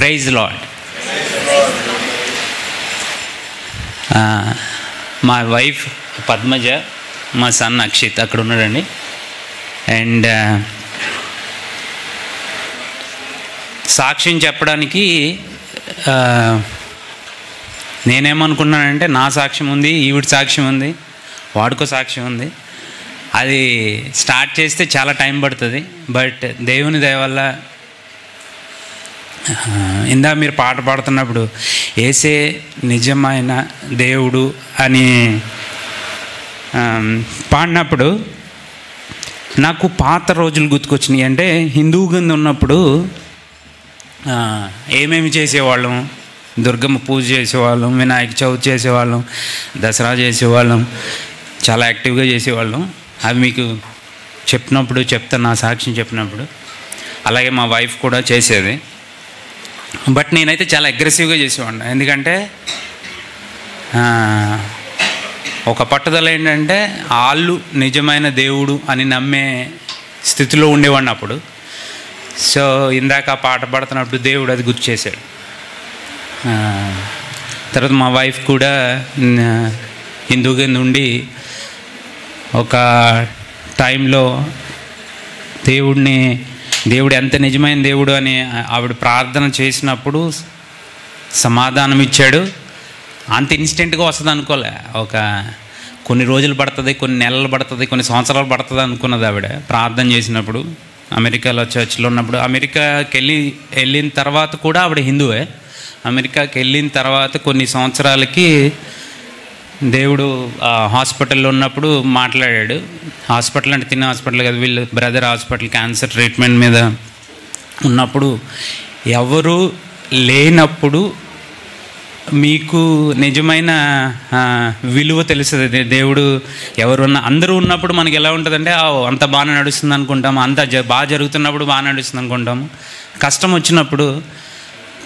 Praise lord. మా wife Padmaja, మా son Akshit అక్కడ ఉన్నాడండి. అండ్ సాక్ష్యం చెప్పడానికి నేనేమనుకున్నానంటే నా సాక్ష్యం ఉంది, ఈవిడ సాక్ష్యం ఉంది, వాడుకో సాక్ష్యం ఉంది. అది స్టార్ట్ చేస్తే చాలా టైం పడుతుంది. బట్ దేవుని దయ వల్ల ఇందా మీరు పాట పాడుతున్నప్పుడు యేసే నిజమైన దేవుడు అని పాడినప్పుడు నాకు పాత రోజులు గుర్తుకొచ్చినాయి. అంటే హిందూ కింద ఉన్నప్పుడు ఏమేమి చేసేవాళ్ళం, దుర్గమ్మ పూజ చేసేవాళ్ళం, వినాయక చవితి చేసేవాళ్ళం, దసరా చేసేవాళ్ళం, చాలా యాక్టివ్గా చేసేవాళ్ళం. అవి మీకు చెప్పినప్పుడు చెప్తాను, నా సాక్ష్యం చెప్పినప్పుడు. అలాగే మా వైఫ్ కూడా చేసేది. బట్ నేనైతే చాలా అగ్రెసివ్గా చేసేవాడిని. ఎందుకంటే ఒక పట్టుదల ఏంటంటే వాళ్ళు నిజమైన దేవుడు అని నమ్మే స్థితిలో ఉండేవాడిని అప్పుడు. సో ఇందాక పాట పాడుతున్నప్పుడు దేవుడు అది గుర్తు చేశాడు. తర్వాత మా వైఫ్ కూడా హిందూగా ఉండి ఒక టైంలో దేవుడు ఎంత నిజమైన దేవుడు అని ఆవిడ ప్రార్థన చేసినప్పుడు సమాధానం ఇచ్చాడు. అంత ఇన్స్టెంట్గా వస్తుంది అనుకోలే. ఒక కొన్ని రోజులు పడుతుంది, కొన్ని నెలలు పడుతుంది, కొన్ని సంవత్సరాలు పడుతుంది అనుకున్నది ఆవిడ ప్రార్థన చేసినప్పుడు. అమెరికాలో చర్చిలో ఉన్నప్పుడు, అమెరికాకి వెళ్ళిన తర్వాత కూడా ఆవిడ హిందువే. అమెరికాకి వెళ్ళిన తర్వాత కొన్ని సంవత్సరాలకి దేవుడు హాస్పిటల్లో ఉన్నప్పుడు మాట్లాడాడు. హాస్పిటల్ అంటే తిన్న హాస్పిటల్ కదా, వీళ్ళు బ్రదర్ హాస్పిటల్ క్యాన్సర్ ట్రీట్మెంట్ మీద ఉన్నప్పుడు, ఎవరు లేనప్పుడు మీకు నిజమైన విలువ తెలుస్తుంది. దేవుడు అందరూ ఉన్నప్పుడు మనకి ఎలా ఉంటుందంటే అంత బాగా నడుస్తుంది అనుకుంటాము, అంత బాగా జరుగుతున్నప్పుడు బాగా నడుస్తుంది అనుకుంటాము. కష్టం వచ్చినప్పుడు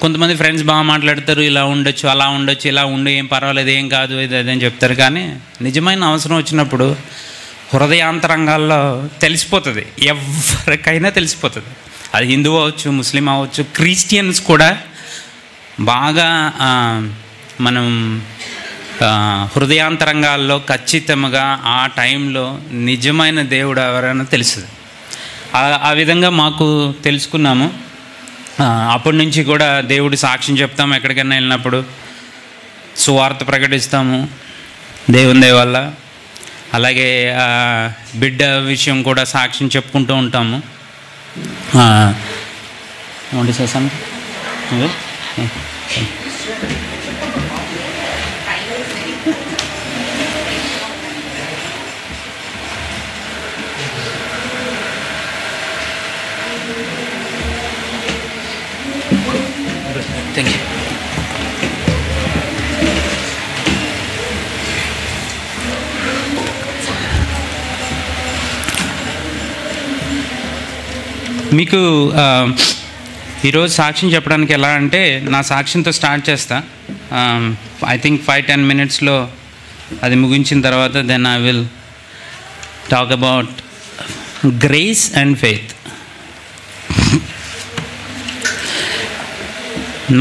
కొంతమంది ఫ్రెండ్స్ బాగా మాట్లాడతారు, ఇలా ఉండొచ్చు, అలా ఉండొచ్చు, ఇలా ఉండు, ఏం పర్వాలేదు, ఏం కాదు, ఇది అదని చెప్తారు. కానీ నిజమైన అవసరం వచ్చినప్పుడు హృదయాంతరంగాల్లో తెలిసిపోతుంది, ఎవరికైనా తెలిసిపోతుంది. అది హిందూ అవ్వచ్చు, ముస్లిం అవ్వచ్చు, క్రిస్టియన్స్ కూడా బాగా మనం హృదయాంతరంగాల్లో ఖచ్చితంగా ఆ టైంలో నిజమైన దేవుడు ఎవరైనా తెలుస్తుంది. ఆ విధంగా మాకు తెలుసుకున్నాము. అప్పటి నుంచి కూడా దేవుడి సాక్ష్యం చెప్తాము, ఎక్కడికైనా వెళ్ళినప్పుడు సువార్త ప్రకటిస్తాము దేవుని దయ వల్ల. అలాగే బిడ్డ విషయం కూడా సాక్ష్యం చెప్పుకుంటూ ఉంటాము. చేశాను థ్యాంక్ యూ. మీకు ఈరోజు సాక్ష్యం చెప్పడానికి ఎలా అంటే, నా సాక్ష్యంతో స్టార్ట్ చేస్తా. ఐ థింక్ 5-10 minutesలో అది ముగించిన తర్వాత then I will talk about grace and faith.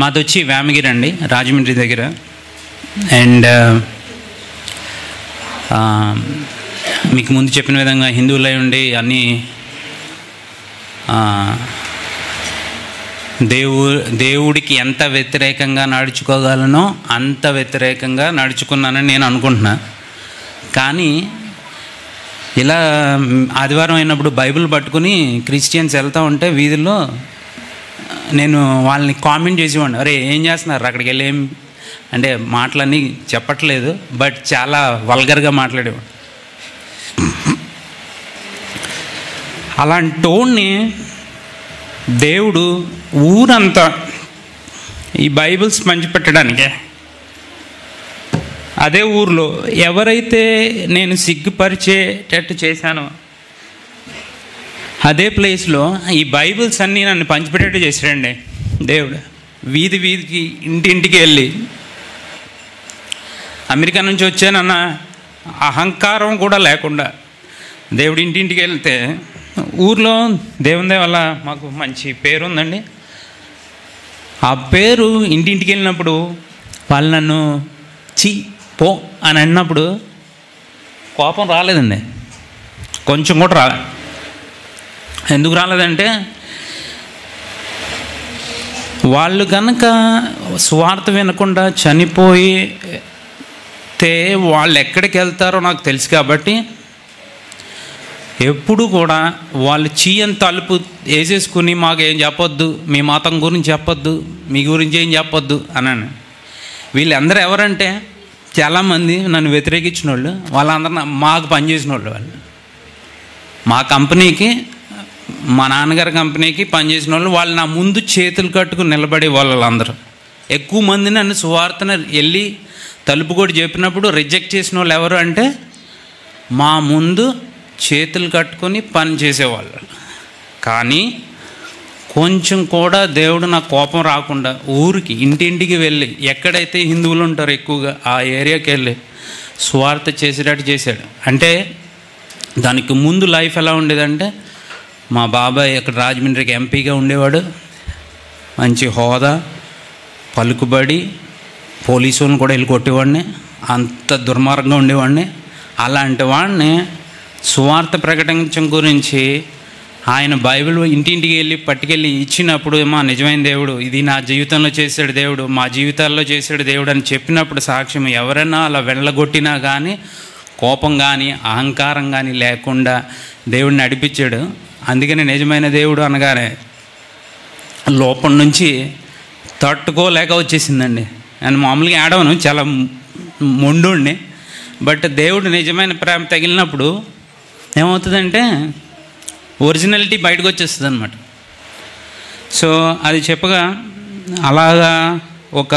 మాది వచ్చి వేమగిరి అండి, రాజమండ్రి దగ్గర. అండ్ మీకు ముందు చెప్పిన విధంగా హిందువులై ఉండి అన్నీ దేవుడికి ఎంత వ్యతిరేకంగా నడుచుకోగలనో అంత వ్యతిరేకంగా నడుచుకున్నానని నేను అనుకుంటున్నా. కానీ ఇలా ఆదివారం అయినప్పుడు బైబిల్ పట్టుకుని క్రిస్టియన్స్ వెళ్తూ ఉంటే వీధుల్లో నేను వాళ్ళని కామెంట్ చేసేవాడిని, అరే ఏం చేస్తున్నారు అక్కడికి వెళ్ళి, ఏం అంటే మాటలన్నీ చెప్పట్లేదు, బట్ చాలా వల్గర్గా మాట్లాడేవాడు. అలాంటి టోన్ని దేవుడు ఊరంతా ఈ బైబిల్స్ పంచిపెట్టడానికే, అదే ఊర్లో ఎవరైతే నేను సిగ్గుపరిచేటట్టు చేశానో అదే ప్లేస్లో ఈ బైబిల్స్ అన్నీ నన్ను పంచిపెట్టేట్టు చేశాడండి దేవుడు. వీధి వీధికి ఇంటింటికి వెళ్ళి, అమెరికా నుంచి వచ్చానన్న అహంకారం కూడా లేకుండా దేవుడు ఇంటింటికి వెళ్తే ఊర్లో దేవుని వల్ల మాకు మంచి పేరు ఉందండి. ఆ పేరు ఇంటింటికి వెళ్ళినప్పుడు వాళ్ళు నన్ను చీ పో అని అన్నప్పుడు కోపం రాలేదండి, కొంచెం కూడా రాలేదు. ఎందుకు రాలేదంటే వాళ్ళు కనుక స్వార్థ వినకుండా చనిపోయితే వాళ్ళు ఎక్కడికి వెళ్తారో నాకు తెలుసు కాబట్టి ఎప్పుడు కూడా వాళ్ళు చీయని తలుపు వేసేసుకుని మాకు ఏం చెప్పొద్దు, మీ మతం గురించి చెప్పొద్దు, మీ గురించి ఏం చెప్పొద్దు అన్నాను. వీళ్ళందరూ ఎవరంటే చాలామంది నన్ను వ్యతిరేకించిన వాళ్ళు, వాళ్ళందరూ మాకు పనిచేసిన వాళ్ళు మా కంపెనీకి, మా నాన్నగారి కంపెనీకి పనిచేసిన వాళ్ళు నా ముందు చేతులు కట్టుకుని నిలబడే వాళ్ళందరూ. ఎక్కువ మంది నన్ను సువార్తను వెళ్ళి తలుపు కూడా చెప్పినప్పుడు రిజెక్ట్ చేసిన వాళ్ళు ఎవరు అంటే మా ముందు చేతులు కట్టుకొని పని చేసేవాళ్ళు. కానీ కొంచెం కూడా దేవుడు నాకు కోపం రాకుండా ఊరికి ఇంటింటికి వెళ్ళి ఎక్కడైతే హిందువులు ఉంటారో ఎక్కువగా ఆ ఏరియాకి వెళ్ళి సువార్త చేసేటట్టు చేశాడు. అంటే దానికి ముందు లైఫ్ ఎలా ఉండేదంటే మా బాబాయ్ అక్కడ రాజమండ్రికి ఎంపీగా ఉండేవాడు, మంచి హోదా, పలుకుబడి, పోలీసులను కూడా వెళ్ళి కొట్టేవాడిని, అంత దుర్మార్గంగా ఉండేవాడిని. అలాంటి వాడిని సువార్త ప్రకటించడం గురించి ఆయన బైబిల్ ఇంటింటికి వెళ్ళి పట్టుకెళ్ళి ఇచ్చినప్పుడు ఏమో నిజమైన దేవుడు, ఇది నా జీవితంలో చేశాడు దేవుడు, మా జీవితాల్లో చేశాడు దేవుడు అని చెప్పినప్పుడు సాక్ష్యం ఎవరైనా అలా వెళ్ళగొట్టినా కానీ కోపం కానీ అహంకారం కానీ లేకుండా దేవుడిని నడిపించాడు. అందుకని నిజమైన దేవుడు అనగానే లోపల నుంచి తట్టుకోలేక వచ్చేసిందండి. నేను మామూలుగా ఆడవను, చాలా మొండుండి. బట్ దేవుడు నిజమైన ప్రేమ తగిలినప్పుడు ఏమవుతుందంటే ఒరిజినాలిటీ బయటకు వచ్చేస్తుంది అనమాట. సో అది చెప్పగా అలాగా ఒక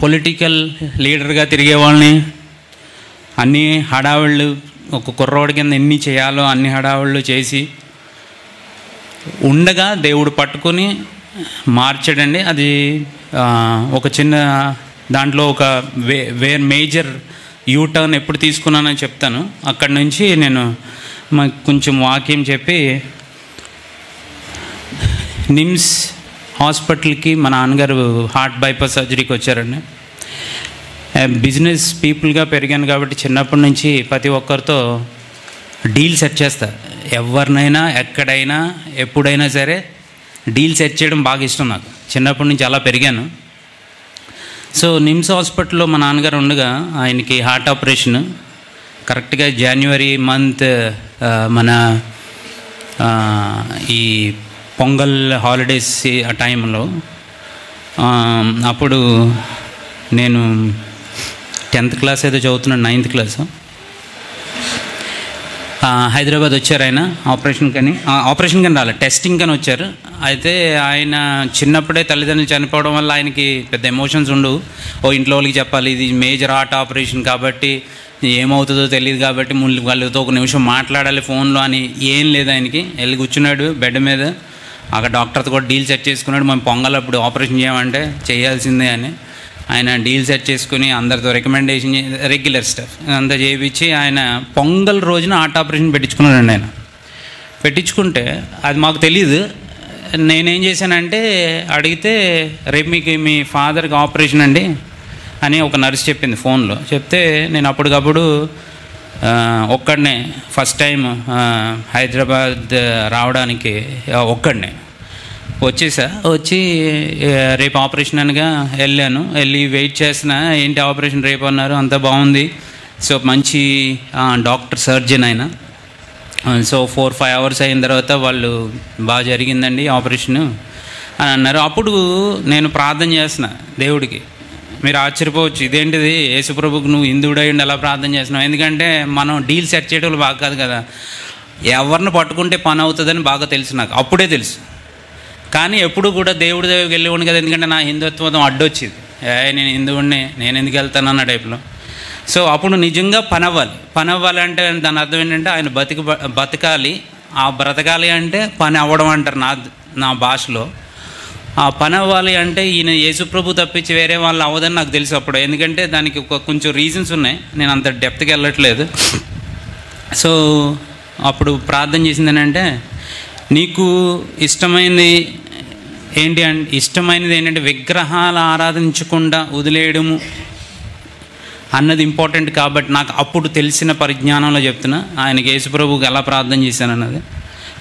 పొలిటికల్ లీడర్గా తిరిగే వాళ్ళని అన్ని హడావుళ్ళు, ఒక కుర్రోడి కింద ఎన్ని చేయాలో అన్ని హడావుళ్ళు చేసి ఉండగా దేవుడు పట్టుకొని మార్చాడండి. అది ఒక చిన్న దాంట్లో ఒక మేజర్ యూటర్న్ ఎప్పుడు తీసుకున్నానని చెప్తాను. అక్కడి నుంచి నేను కొంచెం వాక్యం చెప్పి నిమ్స్ హాస్పిటల్కి మా నాన్నగారు హార్ట్ బైపాస్ సర్జరీకి వచ్చారండి. బిజినెస్ పీపుల్గా పెరిగాను కాబట్టి చిన్నప్పటి నుంచి ప్రతి ఒక్కరితో డీల్ సెట్ చేస్తా. ఎవరినైనా ఎక్కడైనా ఎప్పుడైనా సరే డీల్ సెట్ చేయడం బాగా ఇష్టం నాకు. చిన్నప్పటి నుంచి అలా పెరిగాను. సో నిమ్స్ హాస్పిటల్లో మా నాన్నగారు ఉండగా ఆయనకి హార్ట్ ఆపరేషన్ కరెక్ట్గా జనవరి మంత్ మన ఈ పొంగల్ హాలిడేస్ ఆ టైంలో, అప్పుడు నేను 10th క్లాస్ ఏదో చదువుతున్నాను, 9th క్లాస్. హైదరాబాద్ వచ్చారు ఆయన ఆపరేషన్ కానీ రాలేదు, టెస్టింగ్ కానీ వచ్చారు. అయితే ఆయన చిన్నప్పుడే తల్లిదండ్రులు చనిపోవడం వల్ల ఆయనకి పెద్ద ఎమోషన్స్ ఉండవు. ఇంట్లో వాళ్ళకి చెప్పాలి ఇది మేజర్ హార్ట్ ఆపరేషన్ కాబట్టి ఏమవుతుందో తెలియదు కాబట్టి వాళ్ళతో ఒక నిమిషం మాట్లాడాలి ఫోన్లో అని ఏం లేదు. ఆయనకి వెళ్ళి కూర్చున్నాడు బెడ్ మీద, అక్కడ డాక్టర్తో కూడా డీల్ సెట్ చేసుకున్నాడు. మేము పొంగల్ అప్పుడు ఆపరేషన్ చేయమంటే చేయాల్సిందే అని ఆయన డీల్ సెట్ చేసుకుని అందరితో రికమెండేషన్ రెగ్యులర్ స్టఫ్ అంతా చేయించి ఆయన పొంగల్ రోజున హార్ట్ ఆపరేషన్ పెట్టించుకున్నాడండి. ఆయన పెట్టించుకుంటే అది మాకు తెలియదు. నేనేం చేశానంటే అడిగితే రేపు మీకు మీ ఫాదర్కి ఆపరేషన్ అండి అని ఒక నర్స్ చెప్పింది ఫోన్లో. చెప్తే నేను అప్పటికప్పుడు ఒక్కడనే ఫస్ట్ టైం హైదరాబాద్ రావడానికి ఒక్కడనే వచ్చి రేపు ఆపరేషన్ అనగా వెళ్ళి వెయిట్ చేసిన ఏంటి ఆపరేషన్ రేపు అన్నారు, అంతా బాగుంది. సో మంచి డాక్టర్ సర్జన్ ఆయన. సో 4-5 hours అయిన తర్వాత వాళ్ళు బాగా జరిగిందండి ఆపరేషను అని అన్నారు. అప్పుడు నేను ప్రార్థన చేసిన దేవుడికి. మీరు ఆశ్చర్యపోవచ్చు, ఇదేంటిది యేసుప్రభుకు నువ్వు హిందువుడై ఉండి ఎలా ప్రార్థన చేస్తున్నావు? ఎందుకంటే మనం డీల్ సెట్ చేయడం బాగా కాదు కదా, ఎవరిని పట్టుకుంటే పని అవుతుందని బాగా తెలుసు నాకు, అప్పుడే తెలుసు. కానీ ఎప్పుడు కూడా దేవుడి దగ్గరికి వెళ్ళేవాడిని కదా, ఎందుకంటే నా హిందుత్వం అడ్డొచ్చింది. నేను హిందువుడిని, నేను ఎందుకు వెళ్తాను అన్న టైప్లో. సో అప్పుడు నిజంగా పని అవ్వాలి అంటే దాని అర్థం ఏంటంటే ఆయన బతకాలి. ఆ బ్రతకాలి అంటే పని అవ్వడం అంటారు నా భాషలో. ఆ పని అవ్వాలి అంటే ఈయన యేసుప్రభు తప్పించి వేరే వాళ్ళు అవ్వదని నాకు తెలుసు అప్పుడు. ఎందుకంటే దానికి కొంచెం రీజన్స్ ఉన్నాయి, నేను అంత డెప్త్కి వెళ్ళట్లేదు. సో అప్పుడు ప్రార్థన చేసింది ఏంటంటే నీకు ఇష్టమైంది ఏంటి అంటే ఇష్టమైనది ఏంటంటే విగ్రహాలు ఆరాధించకుండా వదిలేయడము అన్నది ఇంపార్టెంట్. కాబట్టి నాకు అప్పుడు తెలిసిన పరిజ్ఞానంలో చెప్తున్నా, ఆయనకి యేసుప్రభుకి ఎలా ప్రార్థన చేశాను అన్నది.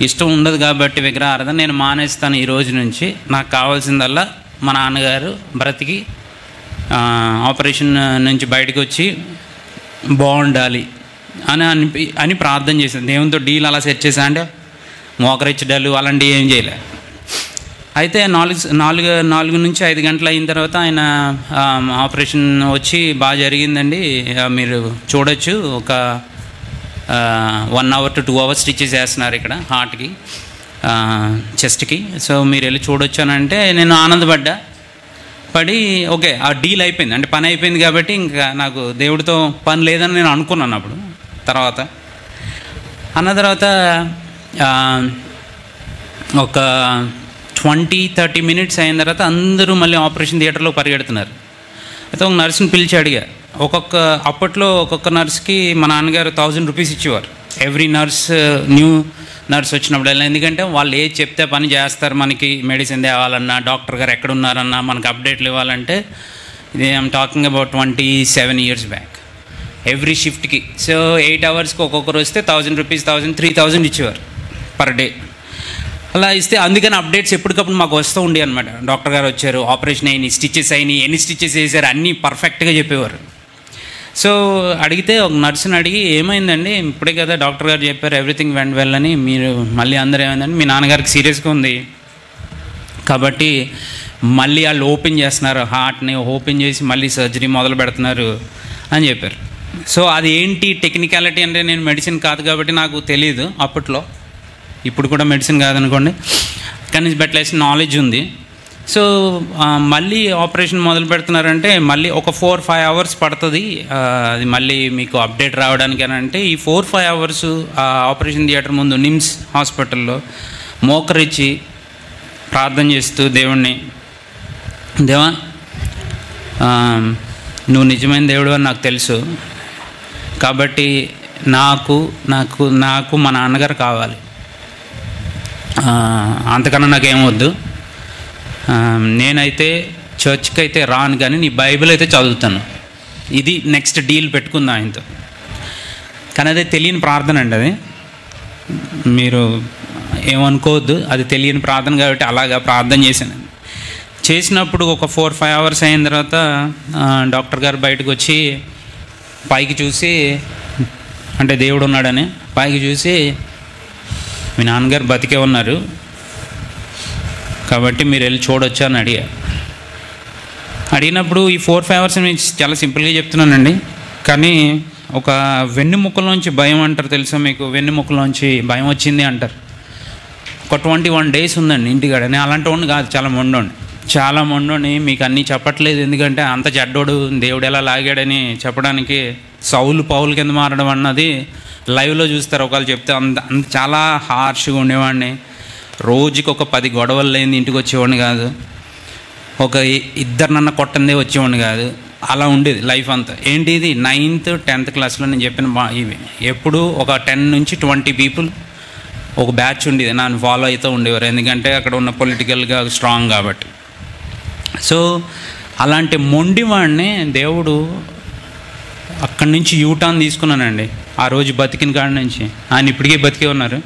ఇష్టం ఉండదు కాబట్టి విగ్రహ ఆరాధన నేను మానేస్తాను ఈ రోజు నుంచి. నాకు కావాల్సిందల్లా మా నాన్నగారు బ్రతికి ఆపరేషన్ నుంచి బయటకు వచ్చి బాగుండాలి అని ప్రార్థన చేశాను. దేవునితో డీల్ అలా సెట్ చేశా అంటే మోకరిచ్చడాలు అలాంటివి ఏం చేయలే. అయితే 4 నుంచి 5 గంటలు అయిన తర్వాత ఆయన ఆపరేషన్ వచ్చి బాగా జరిగిందండి, మీరు చూడొచ్చు. ఒక 1 hour to 2 hours స్టిచెస్ వేస్తున్నారు ఇక్కడ హార్ట్కి, చెస్ట్కి. సో మీరు వెళ్ళి చూడొచ్చు అని అంటే నేను ఆనందపడ్డా. ఓకే ఆ డీల్ అయిపోయింది, అంటే పని అయిపోయింది కాబట్టి ఇంకా నాకు దేవుడితో పని లేదని నేను అనుకున్నాను. అప్పుడు అన్న తర్వాత ఒక 20-30 minutes అయిన తర్వాత అందరూ మళ్ళీ ఆపరేషన్ థియేటర్లో పరిగెడుతున్నారు. అయితే ఒక నర్స్ని పిలిచి అడిగా. అప్పట్లో ఒక్కొక్క నర్స్కి మా నాన్నగారు 1000 rupees ఇచ్చేవారు ఎవ్రీ నర్స్, న్యూ నర్స్ వచ్చినప్పుడు. ఎందుకంటే వాళ్ళు ఏది చెప్తే పని చేస్తారు. మనకి మెడిసిన్ తేవాలన్నా, డాక్టర్ గారు ఎక్కడున్నారన్నా, మనకు అప్డేట్లు ఇవ్వాలంటే, ఇది I'm talking about 27 years back. Every షిఫ్ట్కి సో 8 hours ఒక్కొక్కరు వస్తే 1000 rupees, 1000, 3000 ఇచ్చేవారు పర్ డే. అలా ఇస్తే అందుకని అప్డేట్స్ ఎప్పటికప్పుడు మాకు వస్తూ ఉండే అనమాట. డాక్టర్ గారు వచ్చారు, ఆపరేషన్ అయినాయి, స్టిచెస్ అయినాయి, ఎన్ని స్టిచెస్ వేసారు అన్నీ పర్ఫెక్ట్గా చెప్పేవారు. సో అడిగితే ఒక నర్సుని అడిగి, ఏమైందండి, ఇప్పుడే కదా డాక్టర్ గారు చెప్పారు ఎవ్రీథింగ్ వెంట్ వెల్ అని, మీరు మళ్ళీ అందరూ ఏమైందండి, మీ నాన్నగారికి సీరియస్గా ఉంది కాబట్టి మళ్ళీ వాళ్ళు ఓపెన్ చేస్తున్నారు, హార్ట్ని ఓపెన్ చేసి మళ్ళీ సర్జరీ మొదలు పెడుతున్నారు అని చెప్పారు. సో అది ఏంటి టెక్నికాలిటీ అంటే, నేను మెడిసిన్ కాదు కాబట్టి నాకు తెలియదు అప్పట్లో, ఇప్పుడు కూడా మెడిసిన్ కాదనుకోండి, కానీ బెట్లేసిన నాలెడ్జ్ ఉంది. సో మళ్ళీ ఆపరేషన్ మొదలు పెడుతున్నారంటే మళ్ళీ ఒక 4-5 hours పడుతుంది అది మళ్ళీ మీకు అప్డేట్ రావడానికి అని అంటే, ఈ 4-5 hours ఆపరేషన్ థియేటర్ ముందు నిమ్స్ హాస్పిటల్లో మోకరిచ్చి ప్రార్థన చేస్తూ దేవుణ్ణి, దేవా నువ్వు నిజమైన దేవుడు అని నాకు తెలుసు, కాబట్టి నాకు నాకు నాకు మా నాన్నగారు కావాలి, అంతకన్నా నాకేమొద్దు, నేనైతే చర్చ్కి అయితే రాను కానీ నీ బైబిల్ అయితే చదువుతాను. ఇది నెక్స్ట్ డీల్ పెట్టుకుందాం ఆయనతో. కానీ అదే తెలియని ప్రార్థన అండి, అది మీరు ఏమనుకోవద్దు, అది తెలియని ప్రార్థన కాబట్టి అలాగా ప్రార్థన చేశాను. చేసినప్పుడు ఒక 4-5 hours అయిన తర్వాత డాక్టర్ గారు బయటకు వచ్చి పైకి చూసి, అంటే దేవుడు ఉన్నాడని పైకి చూసి, మీ నాన్నగారు బతికే ఉన్నారు కాబట్టి మీరు వెళ్ళి చూడొచ్చు అని అడిగినప్పుడు ఈ 4-5 hours నేను చాలా సింపుల్గా చెప్తున్నానండి. కానీ ఒక వెన్నుముక్కలోంచి భయం అంటారు తెలుసా మీకు, వెన్నుముక్కలోంచి భయం వచ్చింది అంటారు. ఒక 21 days ఉందండి ఇంటికాడ. నేను అలాంటి వాడిని కాదు, చాలా మొండోని మీకు అన్నీ చెప్పట్లేదు, ఎందుకంటే అంత చెడ్డోడు దేవుడు ఎలా లాగాడని చెప్పడానికి. సౌలు పౌలు కింద మారడం అన్నది లైవ్లో చూస్తారు, ఒకళ్ళు చెప్తే అంత చాలా హార్ష్గా ఉండేవాడిని. రోజుకి ఒక 10 గొడవలు లేని ఇంటికి వచ్చేవాడిని కాదు, ఒక 2 నన్న కొట్టందే వచ్చేవాడిని కాదు. అలా ఉండేది లైఫ్ అంతా. ఏంటి ఇది 9th, 10th క్లాస్లో నేను చెప్పిన ఇవి. ఎప్పుడు ఒక 10 నుంచి 20 people ఒక బ్యాచ్ ఉండేది, నన్ను ఫాలో అవుతూ ఉండేవారు, ఎందుకంటే అక్కడ ఉన్న పొలిటికల్గా స్ట్రాంగ్ కాబట్టి. సో అలాంటి మొండివాడిని దేవుడు అక్కడి నుంచి యూటర్న్ తీసుకున్నానండి. ఆ రోజు బతికిన కాడి నుంచి ఆయన ఇప్పటికే బతికే ఉన్నారు.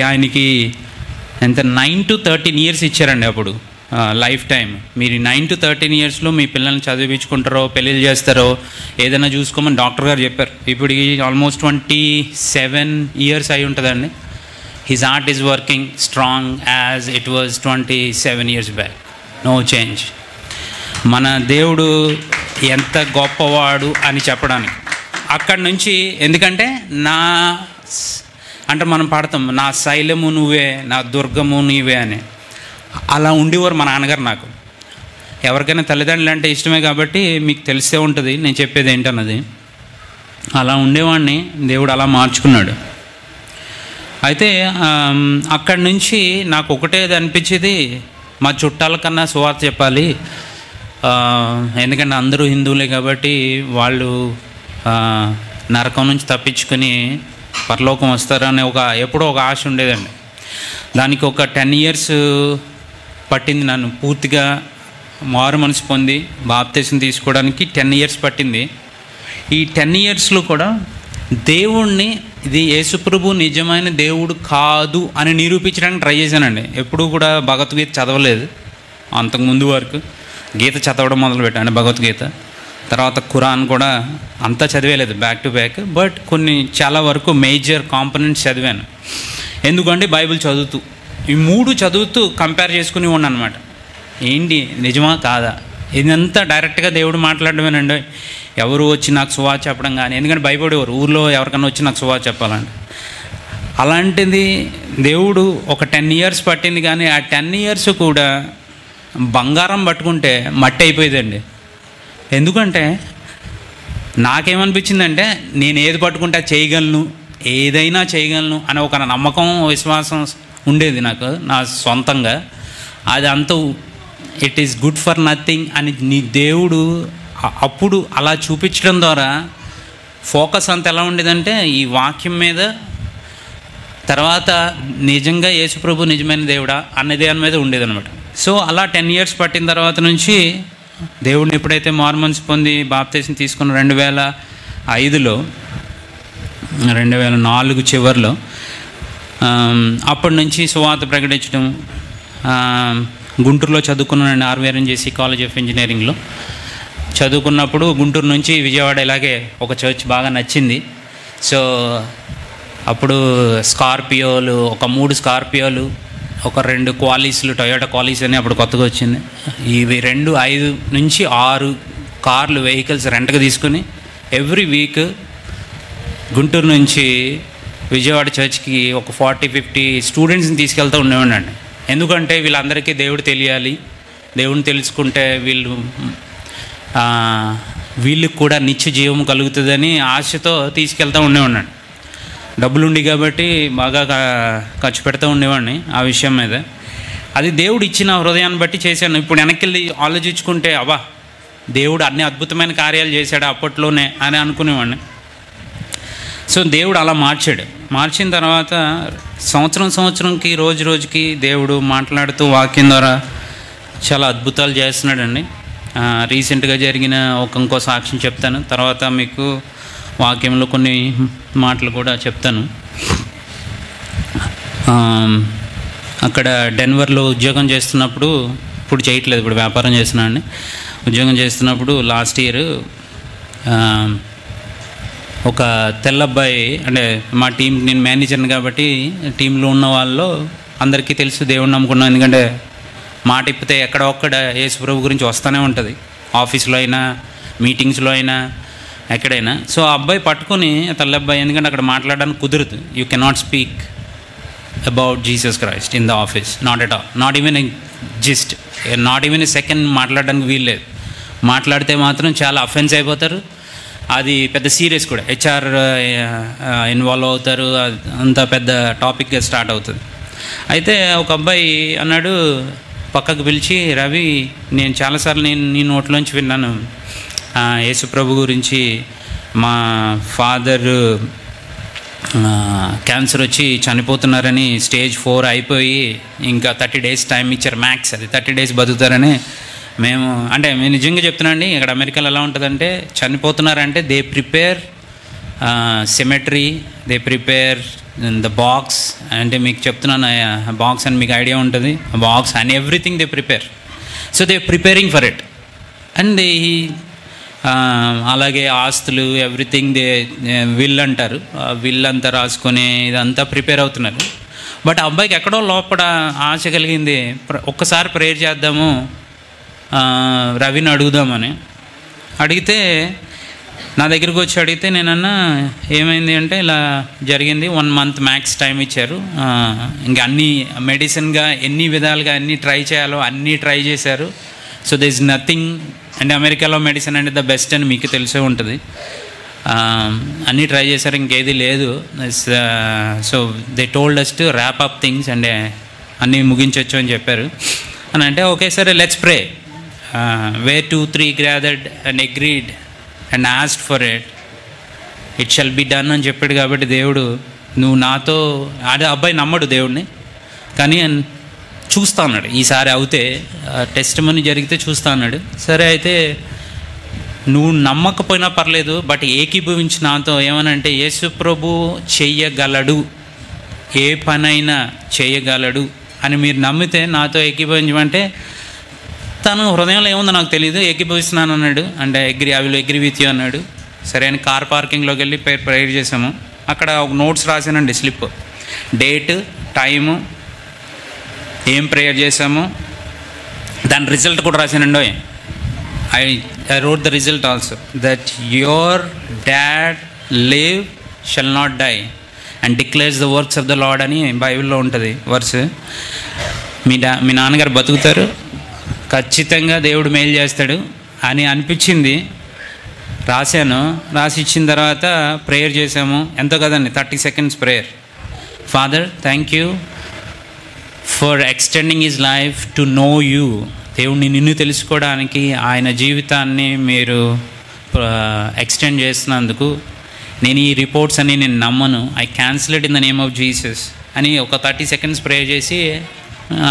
ఆయనకి ఎంత 9 to 13 years ఇచ్చారండి అప్పుడు లైఫ్ టైం. మీరు 9 to 13 yearsలో మీ పిల్లల్ని చదివించుకుంటారో, పెళ్ళిళ్ళు చేస్తారో, ఏదైనా చూసుకోమని డాక్టర్ గారు చెప్పారు. ఇప్పటికి ఆల్మోస్ట్ 27 years అయి ఉంటుందండి. His heart is working strong as it was 27 years back. No change. మన దేవుడు ఎంత గొప్పవాడు అని చెప్పడానికి అక్కడి నుంచి, ఎందుకంటే అంటే మనం పాడతాం, నా శైలము నువ్వే, నా దుర్గము నీవే అని. అలా ఉండేవారు మా నాన్నగారు. నాకు ఎవరికైనా తల్లిదండ్రులు అంటే ఇష్టమే కాబట్టి మీకు తెలిసే ఉంటుంది నేను చెప్పేది ఏంటన్నది. అలా ఉండేవాడిని, దేవుడు అలా మార్చుకున్నాడు. అయితే అక్కడి నుంచి నాకు ఒకటే అనిపించేది, మా చుట్టాల కన్నా సువార్త చెప్పాలి, ఎందుకంటే అందరూ హిందువులే కాబట్టి వాళ్ళు నరకం నుంచి తప్పించుకొని పరలోకం వస్తారని ఎప్పుడో ఒక ఆశ ఉండేదండి. దానికి ఒక 10 years పట్టింది నన్ను పూర్తిగా మారు మనసు పొంది బాప్తిసం తీసుకోవడానికి 10 years పట్టింది. ఈ 10 yearsలో కూడా దేవుణ్ణి, ఇది యేసుప్రభు నిజమైన దేవుడు కాదు అని నిరూపించడానికి ట్రై చేశానండి. ఎప్పుడూ కూడా భగవద్గీత చదవలేదు అంతకుముందు వరకు. గీత చదవడం మొదలుపెట్టాను, భగవద్గీత. తర్వాత ఖురాన్ కూడా అంతా చదివేలేదు బ్యాక్ టు బ్యాక్, బట్ కొన్ని చాలా వరకు మేజర్ కాంపోనెంట్స్ చదివాను. ఎందుకంటే బైబిల్ చదువుతూ ఈ 3 చదువుతూ కంపేర్ చేసుకుని ఉన్నాను అనమాట. ఏంటి నిజమా కాదా, ఇదంతా డైరెక్ట్గా దేవుడు మాట్లాడమేనండి. ఎవరు వచ్చి నాకు సువార్త చెప్పడం కానీ, ఎందుకంటే భయపడేవారు ఊర్లో ఎవరికన్నా వచ్చి నాకు సువార్త చెప్పాలంటే. అలాంటిది దేవుడు ఒక 10 years పట్టింది, కానీ ఆ 10 years కూడా బంగారం పట్టుకుంటే మట్టి అయిపోయేదండి. ఎందుకంటే నాకేమనిపించిందంటే నేను ఏది పట్టుకుంటే అది చేయగలను, ఏదైనా చేయగలను అనే ఒక నమ్మకం, విశ్వాసం ఉండేది నాకు నా సొంతంగా. అది అంత it is good for nothing అని నీ దేవుడు అప్పుడు అలా చూపించడం ద్వారా ఫోకస్ అంత ఎలా ఉండేదంటే ఈ వాక్యం మీద, తర్వాత నిజంగా యేసుప్రభు నిజమైన దేవుడా అనే దాని మీద ఉండేదన్నమాట. సో అలా 10 years పట్టిన తర్వాత నుంచి దేవుడిని ఎప్పుడైతే మారుమనసు పొంది బాప్తిసం తీసుకున్న 2005లో 2004 చివరిలో, అప్పటి నుంచి సువార్త ప్రకటించడం. గుంటూరులో చదువుకున్నానండి, RVRNJC కాలేజ్ ఆఫ్ ఇంజనీరింగ్లో చదువుకున్నప్పుడు గుంటూరు నుంచి విజయవాడ ఇలాగే ఒక చర్చ్ బాగా నచ్చింది. సో అప్పుడు స్కార్పియోలు, ఒక 3 స్కార్పియోలు, ఒక 2 క్వాలీస్లు, టొయోటా క్వాలీస్ అని అప్పుడు కొత్తగా వచ్చింది. ఇవి 2, 5 నుంచి 6 కార్లు, వెహికల్స్ రెంట్కి తీసుకుని ఎవ్రీ వీక్ గుంటూరు నుంచి విజయవాడ చర్చ్కి ఒక 40-50 స్టూడెంట్స్ని తీసుకెళ్తూ ఉండేవాడినండి. ఎందుకంటే వీళ్ళందరికీ దేవుడు తెలియాలి, దేవుడిని తెలుసుకుంటే వీళ్ళకి కూడా నిత్య జీవం కలుగుతుందని ఆశతో తీసుకెళ్తూ ఉండేవాడిని. డబ్బులుండి కాబట్టి బాగా ఖర్చు పెడుతూ ఉండేవాడిని ఆ విషయం మీద. అది దేవుడు ఇచ్చిన హృదయాన్ని బట్టి చేశాను. ఇప్పుడు వెనక్కి వెళ్ళి ఆలోచించుకుంటే అబ్బా దేవుడు అన్ని అద్భుతమైన కార్యాలు చేశాడు అప్పట్లోనే అని అనుకునేవాడిని. సో దేవుడు అలా మార్చిన తర్వాత సంవత్సరంకి రోజుకి దేవుడు మాట్లాడుతూ వాక్యం ద్వారా చాలా అద్భుతాలు చేస్తున్నాడండి. రీసెంట్గా జరిగిన ఇంకో సాక్ష్యం చెప్తాను, తర్వాత మీకు వాక్యంలో కొన్ని మాటలు కూడా చెప్తాను. అక్కడ డెన్వర్లో ఉద్యోగం చేస్తున్నప్పుడు, ఇప్పుడు చేయట్లేదు, ఇప్పుడు వ్యాపారం చేస్తున్నానండి. ఉద్యోగం చేస్తున్నప్పుడు లాస్ట్ ఇయర్ ఒక తెల్లబ్బాయి, అంటే మా టీం, నేను మేనేజర్ని కాబట్టి టీంలో ఉన్న వాళ్ళు అందరికీ తెలుసు దేవుడిని నమ్ముకున్నాం. ఎందుకంటే మాట ఇప్పితే ఎక్కడ ఒక్కడ యేసుప్రభు గురించి వస్తూనే ఉంటుంది, ఆఫీస్లో అయినా, మీటింగ్స్లో అయినా, ఎక్కడైనా. సో ఆ అబ్బాయి పట్టుకొని, తెల్లబ్బాయి, ఎందుకంటే అక్కడ మాట్లాడడానికి కుదరదు. You cannot speak about Jesus Christ in the office, not at all, not even a second మాట్లాడడానికి వీల్లేదు. మాట్లాడితే మాత్రం చాలా అఫెన్స్ అయిపోతారు. అది పెద్ద సీరియస్ కూడా, HR ఇన్వాల్వ్ అవుతారు, అంత పెద్ద టాపిక్గా స్టార్ట్ అవుతుంది. అయితే ఒక అబ్బాయి అన్నాడు, పక్కకు పిలిచి, రవి, నేను చాలాసార్లు నీ నోట్లోంచి విన్నాను యేసుప్రభు గురించి. మా ఫాదర్ క్యాన్సర్ వచ్చి చనిపోతున్నారని, స్టేజ్ 4 అయిపోయి ఇంకా 30 days టైం ఇచ్చారు, మ్యాక్స్ అది 30 days బతుకుతారని. మేము నిజంగా చెప్తున్నాండి, ఇక్కడ అమెరికాలో ఎలా ఉంటుందంటే, చనిపోతున్నారంటే they prepare cemetery, they prepare the box. అంటే మీకు చెప్తున్నాను, బాక్స్ అని మీకు ఐడియా ఉంటుంది, box and everything they prepare. So they preparing for it. And అలాగే ఆస్తులు, ఎవ్రీథింగ్ దే విల్ అంటారు, విల్ అంతా రాసుకొని ఇదంతా ప్రిపేర్ అవుతున్నారు. బట్ ఆ అబ్బాయికి ఎక్కడో లోపల ఆశ కలిగింది, ఒక్కసారి ప్రేయర్ చేద్దాము, రవిని అడుగుదామని. అడిగితే, నా దగ్గరికి వచ్చి అడిగితే, నేనన్నా ఏమైంది అంటే, ఇలా జరిగింది, 1 month మ్యాక్స్ టైం ఇచ్చారు, ఇంకా అన్నీ మెడిసిన్గా ఎన్ని విధాలుగా అన్నీ ట్రై చేయాలో అన్నీ ట్రై చేశారు. So this is nothing. అంటే అమెరికాలో మెడిసిన్ అంటే ద బెస్ట్ అని మీకు తెలిసే ఉంటుంది. అన్నీ ట్రై చేశారు, ఇంకేది లేదు. So they told us to wrap up things, అంటే అన్నీ ముగించవచ్చు అని చెప్పారు. అని అంటే, ఓకే సరే, let's pray. where 2-3 gathered and agreed and asked for it, it shall be done అని చెప్పాడు. కాబట్టి దేవుడు, నువ్వు నాతో, అదే అబ్బాయి నమ్మడు దేవుడిని, కానీ చూస్తా అన్నాడు, ఈసారి అవుతే టెస్ట్ మనీ జరిగితే చూస్తా అన్నాడు. సరే అయితే నువ్వు నమ్మకపోయినా పర్లేదు, బట్ ఏకీభవించి నాతో ఏమనంటే యేసు ప్రభు చెయ్యగలడు, ఏ పనైనా చేయగలడు అని మీరు నమ్మితే నాతో ఏకీభవించమంటే, తను హృదయంలో ఏముందో నాకు తెలియదు, ఏకీభవిస్తున్నాను అన్నాడు. అంటే అగ్రి విత్ యూ అన్నాడు. సరే అని కార్ పార్కింగ్లోకి వెళ్ళి ప్రేయర్ చేసాము. అక్కడ ఒక నోట్స్ రాసానండి, స్లిప్, డేట్, టైము, ఏం ప్రేయర్ చేసాము, దాని రిజల్ట్ కూడా రాసానండి. I wrote the result also, that your dad live shall not die and declares the works of the Lord అని బైబిల్లో ఉంటుంది వర్స్. మీ నాన్నగారు బతుకుతారు, ఖచ్చితంగా దేవుడు మేలు చేస్తాడు అని అనిపించింది. రాశాను. రాసి ఇచ్చిన తర్వాత ప్రేయర్ చేసాము. ఎంతో కదండి, 30 seconds prayer. Father, thank you for extending his life to know you. దేవుడిని నిన్ను తెలుసుకోవడానికి ఆయన జీవితాన్ని మీరు ఎక్స్టెండ్ చేస్తున్నందుకు నేను ఈ రిపోర్ట్స్ అని నేను నమ్మను. I cancel it in the name of Jesus అని ఒక 30 seconds ప్రే చేసి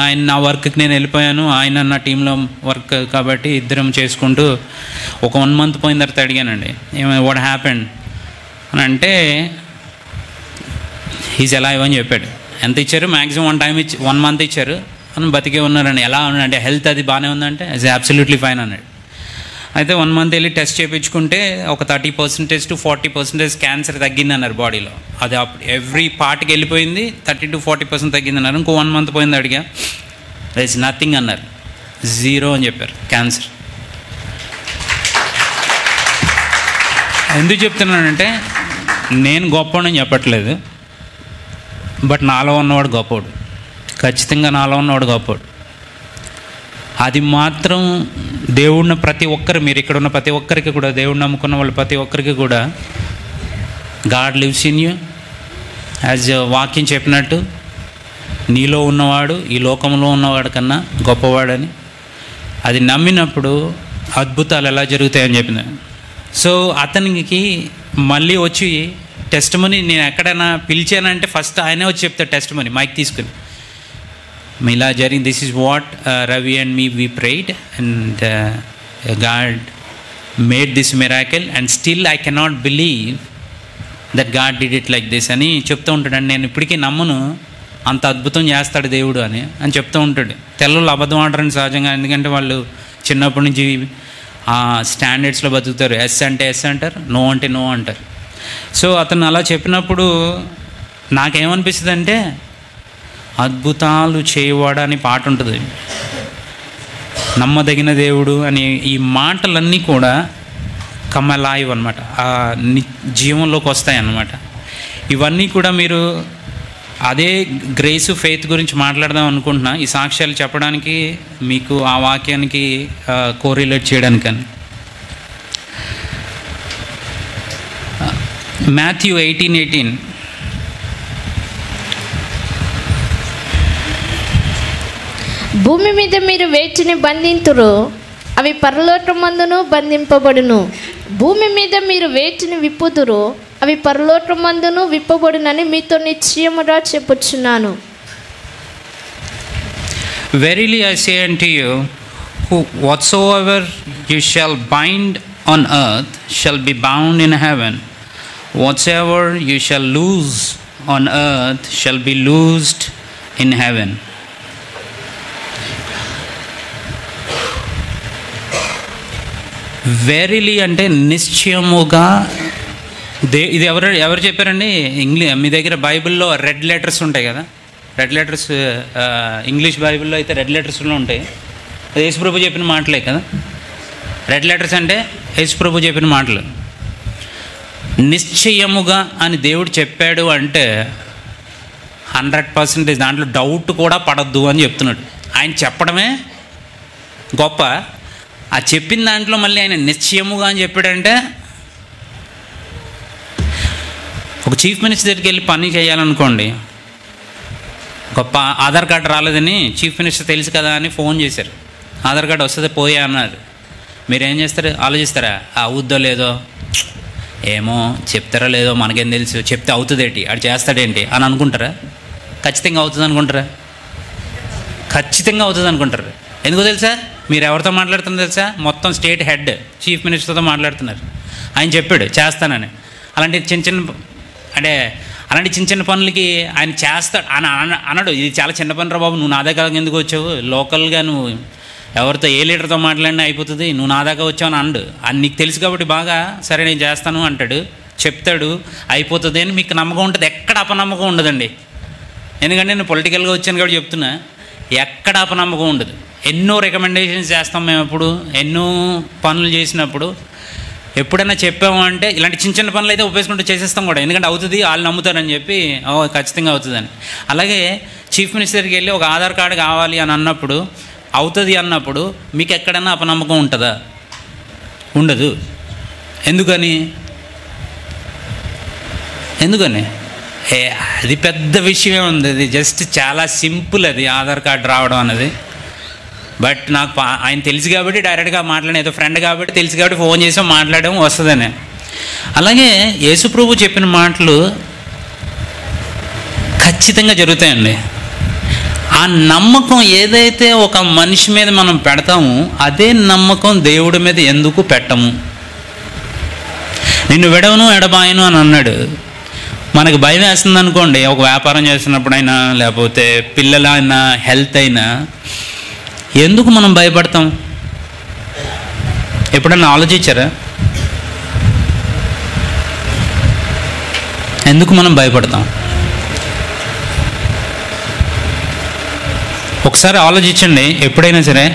ఆయన నా వర్క్కి నేను వెళ్ళిపోయాను. ఆయన నా టీంలో వర్క్ కాబట్టి ఇద్దరం చేసుకుంటూ ఒక 1 month పోయిన తర్వాత అడిగానండి, వాట్ హ్యాపెండ్ అని అంటే హీజ్ అలైవ్ అని చెప్పాడు. ఎంత ఇచ్చారు? మ్యాక్సిమం 1 month ఇచ్చారు అని బతికే ఉన్నారండి. ఎలా ఉన్నాడంటే హెల్త్ అది బాగానే ఉందంటే ఇస్ అబ్సల్యూట్లీ ఫైన్ అన్నాడు. అయితే 1 month వెళ్ళి టెస్ట్ చేయించుకుంటే ఒక 30% to 40% క్యాన్సర్ తగ్గిందన్నారు బాడీలో. అది ఎవ్రీ పార్ట్కి వెళ్ళిపోయింది, 30 to 40% తగ్గిందన్నారు. ఇంకో 1 month పోయింది, అడిగా, దర్ ఇస్ నథింగ్ అన్నారు, 0 అని చెప్పారు క్యాన్సర్. ఎందుకు చెప్తున్నానంటే నేను గొప్పవాడని చెప్పట్లేదు, బట్ నాలో ఉన్నవాడు గొప్పవాడు, ఖచ్చితంగా నాలో ఉన్నవాడు గొప్పవాడు. అది మాత్రం దేవుడిని ప్రతి ఒక్కరు, మీరు ఇక్కడ ఉన్న ప్రతి ఒక్కరికి కూడా, దేవుడిని నమ్ముకున్న వాళ్ళు ప్రతి ఒక్కరికి కూడా God lives in you. As వాక్యం చెప్పినట్టు నీలో ఉన్నవాడు ఈ లోకంలో ఉన్నవాడు కన్నా గొప్పవాడని, అది నమ్మినప్పుడు అద్భుతాలు ఎలా జరుగుతాయని చెప్పిన. సో అతనికి మళ్ళీ వచ్చి టెస్ట్ మనీ నేను ఎక్కడైనా పిలిచానంటే ఫస్ట్ ఆయనే వచ్చి చెప్తాడు టెస్ట్ మనీ మైక్ తీసుకుని, ఇలా జరిగింది, this is what Ravi and me we prayed and God made this miracle and still I cannot believe that God did it like this అని చెప్తూ ఉంటాడు. నేను ఇప్పటికీ నమ్మను అంత అద్భుతం చేస్తాడు దేవుడు అని చెప్తూ ఉంటాడు. తెల్లలు అబద్ధం ఆడరని సహజంగా, ఎందుకంటే వాళ్ళు చిన్నప్పటి నుంచి ఆ స్టాండర్డ్స్లో బతుకుతారు. ఎస్ అంటే ఎస్ అంటారు, నో అంటే నో అంటారు. సో అతను అలా చెప్పినప్పుడు నాకేమనిపిస్తుంది అంటే, అద్భుతాలు చేయవాడని పాట ఉంటుంది, నమ్మదగిన దేవుడు అని. ఈ మాటలన్నీ కూడా కమలాయివ్ అనమాట, ఆ జీవంలోకి వస్తాయి అన్నమాట. ఇవన్నీ కూడా మీరు అదే గ్రేస్ ఫెయిత్ గురించి మాట్లాడదాం అనుకుంటున్నా, ఈ సాక్ష్యాలు చెప్పడానికి, మీకు ఆ వాక్యానికి కోరిలేట్ చేయడానికని. మాథ్యూ 18:18 భూమి మీద మీరు వేటిని బంధింతురో అవి పరలోకమందును బంధింపబడును, భూమి మీద మీరు వేటిని విప్పుదురో అవి పరలోకమందును విప్పబడునని మీతో నిశ్చయముగా చెప్పుచున్నాను. Verily I say unto you, whatsoever you shall bind on earth shall be bound in heaven, whatsoever you shall loose on earth shall be loosed in heaven. Verily అంటే నిశ్చయముగా. ఇది ఎవరు చెప్పారండి? మీ దగ్గర బైబిల్లో రెడ్ లెటర్స్ ఉంటాయి కదా, రెడ్ లెటర్స్ ఇంగ్లీష్ బైబిల్లో అయితే రెడ్ లెటర్స్లో ఉంటాయి. అది యేసుప్రభు చెప్పిన మాటలే కదా. రెడ్ లెటర్స్ అంటే యేసుప్రభు చెప్పిన మాటలు. నిశ్చయముగా అని దేవుడు చెప్పాడు అంటే 100% దాంట్లో డౌట్ కూడా పడద్దు అని చెప్తున్నాడు. ఆయన చెప్పడమే గొప్ప, ఆ చెప్పిన దాంట్లో మళ్ళీ ఆయన నిశ్చయముగా అని చెప్పాడంటే, ఒక చీఫ్ మినిస్టర్ దగ్గరికి వెళ్ళి పని చేయాలనుకోండి, గొప్ప ఆధార్ కార్డు రాలేదని చీఫ్ మినిస్టర్ తెలుసు కదా అని ఫోన్ చేశారు, ఆధార్ కార్డు వస్తుంది పోయా అన్నారు. మీరేం చేస్తారు? ఆలోచిస్తారా? అవుద్దో లేదో, ఏమో చెప్తారో లేదో మనకేం తెలుసు, చెప్తే అవుతుందేంటి, ఆడు చేస్తాడేంటి అని అనుకుంటారా? ఖచ్చితంగా అవుతుంది అనుకుంటారా? ఖచ్చితంగా అవుతుంది అనుకుంటారు. ఎందుకో తెలుసా? మీరు ఎవరితో మాట్లాడుతున్నారు తెలుసా? మొత్తం స్టేట్ హెడ్, చీఫ్ మినిస్టర్తో మాట్లాడుతున్నారు. ఆయన చెప్పాడు చేస్తానని. అలాంటి అలాంటి చిన్న చిన్న పనులకి ఆయన చేస్తాడు అన్నాడు. ఇది చాలా చిన్న పని రా బాబు, నువ్వు నా దాకా ఎందుకు వచ్చావు, లోకల్గా నువ్వు ఎవరితో ఏ లీడర్తో మాట్లాడినా అయిపోతుంది, నువ్వు నా దాకా వచ్చావు అని అన్నాడు. అని నీకు తెలుసు కాబట్టి బాగా సరే నేను చేస్తాను అంటాడు, చెప్తాడు, అయిపోతుంది అని మీకు నమ్మకం ఉంటుంది. ఎక్కడ అపనమ్మకం ఉండదండి. ఎందుకంటే నేను పొలిటికల్గా వచ్చాను కాబట్టి చెప్తున్నా, ఎక్కడ అపనమ్మకం ఉండదు. ఎన్నో రికమెండేషన్స్ చేస్తాం మేము. ఎప్పుడు ఎన్నో పనులు చేసినప్పుడు ఎప్పుడైనా చెప్పాము అంటే ఇలాంటి చిన్న చిన్న పనులు అయితే ఉపయోగించుకుంటూ చేసేస్తాం కూడా. ఎందుకంటే అవుతుంది, వాళ్ళు నమ్ముతారని చెప్పి ఖచ్చితంగా అవుతుందని. అలాగే చీఫ్ మినిస్టర్కి వెళ్ళి ఒక ఆధార్ కార్డు కావాలి అని అన్నప్పుడు, అవుతుంది అన్నప్పుడు మీకు ఎక్కడైనా అపనమ్మకం ఉంటుందా? ఉండదు. ఎందుకని అది పెద్ద విషయమే ఉంది. అది జస్ట్ చాలా సింపుల్. అది ఆధార్ కార్డు రావడం అన్నది. బట్ నాకు ఆయన తెలుసు కాబట్టి డైరెక్ట్గా మాట్లాడాను, ఏదో ఫ్రెండ్ కాబట్టి తెలుసు కాబట్టి ఫోన్ చేసి మాట్లాడడం వస్తుందని. అలాగే యేసుప్రభు చెప్పిన మాటలు ఖచ్చితంగా జరుగుతాయండి. ఆ నమ్మకం ఏదైతే ఒక మనిషి మీద మనం పెడతామో అదే నమ్మకం దేవుడి మీద ఎందుకు పెట్టము. నిన్ను విడవను ఎడబాయను అని అన్నాడు. మనకు భయం వేస్తుంది అనుకోండి, ఒక వ్యాపారం చేస్తున్నప్పుడైనా లేకపోతే పిల్లలైనా హెల్త్ అయినా, ఎందుకు మనం భయపడతాం? ఎప్పుడన్నా ఆలోచించారా? ఎందుకు మనం భయపడతాం? ఒకసారి ఆలోచించండి. ఎప్పుడైనా సరే,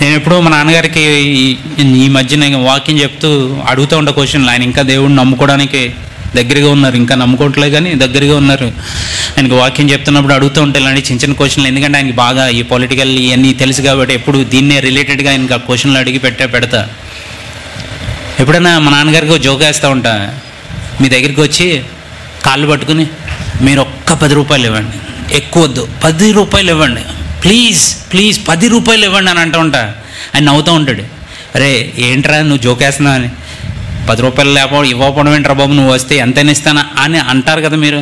నేను ఎప్పుడూ మా నాన్నగారికి ఈ మధ్యన వాకింగ్ చెప్తూ అడుగుతూ ఉండే క్వశ్చన్లు, ఆయన ఇంకా దేవుడిని నమ్ముకోవడానికి దగ్గరగా ఉన్నారు, ఇంకా నమ్ముకోవట్లేదు కానీ దగ్గరగా ఉన్నారు. ఆయనకు వాక్యం చెప్తున్నప్పుడు అడుగుతూ ఉంటే ఇలాంటి చిన్న చిన్న క్వశ్చన్లు. ఎందుకంటే ఆయనకి బాగా ఈ పొలిటికల్ ఇవన్నీ తెలుసు కాబట్టి ఎప్పుడు దీన్నే రిలేటెడ్గా ఆయనకు ఆ క్వశ్చన్లు అడిగి పెడతా. ఎప్పుడైనా మా నాన్నగారికి జోక్ వేస్తూ ఉంటా, మీ దగ్గరికి వచ్చి కాళ్ళు పట్టుకుని మీరు ఒక్క 10 రూపాయలు ఇవ్వండి, ఎక్కువ వద్దు, 10 రూపాయలు ఇవ్వండి, ప్లీజ్ 10 రూపాయలు ఇవ్వండి అని అంటూ ఉంటా. ఆయన నవ్వుతూ ఉంటాడు, అరే ఏంట్రా నువ్వు జోక్ వేస్తున్నావు అని, 10 రూపాయలు ఇవ్వకపోవడం ఏంట్రా బాబు, నువ్వు వస్తే ఎంతైనా ఇస్తానా అని అంటారు కదా మీరు.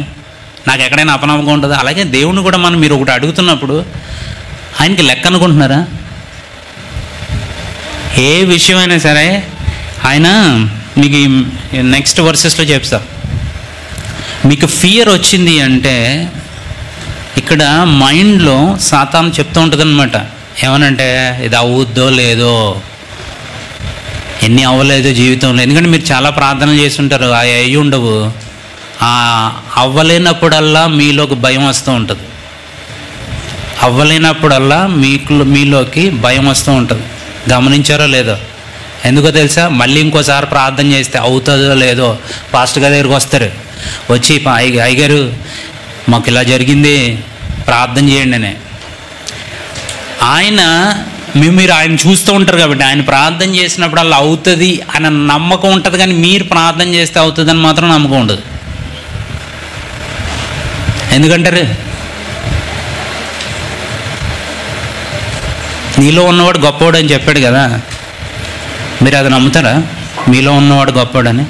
నాకు ఎక్కడైనా అపనమ్మకం ఉంటుంది. అలాగే దేవుణ్ణి కూడా మీరు ఒకటి అడుగుతున్నప్పుడు ఆయనకి లెక్క అనుకుంటున్నారా? ఏ విషయమైనా సరే ఆయన మీకు నెక్స్ట్ వర్సెస్లో చెప్తా. మీకు ఫియర్ వచ్చింది అంటే ఇక్కడ మైండ్లో సాతాను చెప్తూ ఉంటుంది అనమాట. ఏమనంటే ఇది అవుద్దో లేదో, ఎన్ని అవ్వలేదో జీవితంలో. ఎందుకంటే మీరు చాలా ప్రార్థనలు చేస్తుంటారు, అవి అయ్యి ఉండవు. అవ్వలేనప్పుడల్లా మీలోకి భయం వస్తూ ఉంటుంది. అవ్వలేనప్పుడల్లా మీలోకి భయం వస్తూ ఉంటుంది. గమనించారో లేదో? ఎందుకో తెలుసా? మళ్ళీ ఇంకోసారి ప్రార్థన చేస్తే అవుతుందో లేదో పాస్టర్ గారి దగ్గరికి వస్తారు, వచ్చి అయ్యగారు మాకు ఇలా జరిగింది ప్రార్థన చేయండి అని. మీరు ఆయన చూస్తూ ఉంటారు కాబట్టి ఆయన ప్రార్థన చేసినప్పుడు అలా అవుతుంది అన్న నమ్మకం ఉంటుంది. కానీ మీరు ప్రార్థన చేస్తే అవుతుందని మాత్రం నమ్మకం ఉండదు. ఎందుకంటారు? నీలో ఉన్నవాడు గొప్పవాడు అని చెప్పాడు కదా, మీరు అది నమ్ముతారా? మీలో ఉన్నవాడు గొప్పవాడని.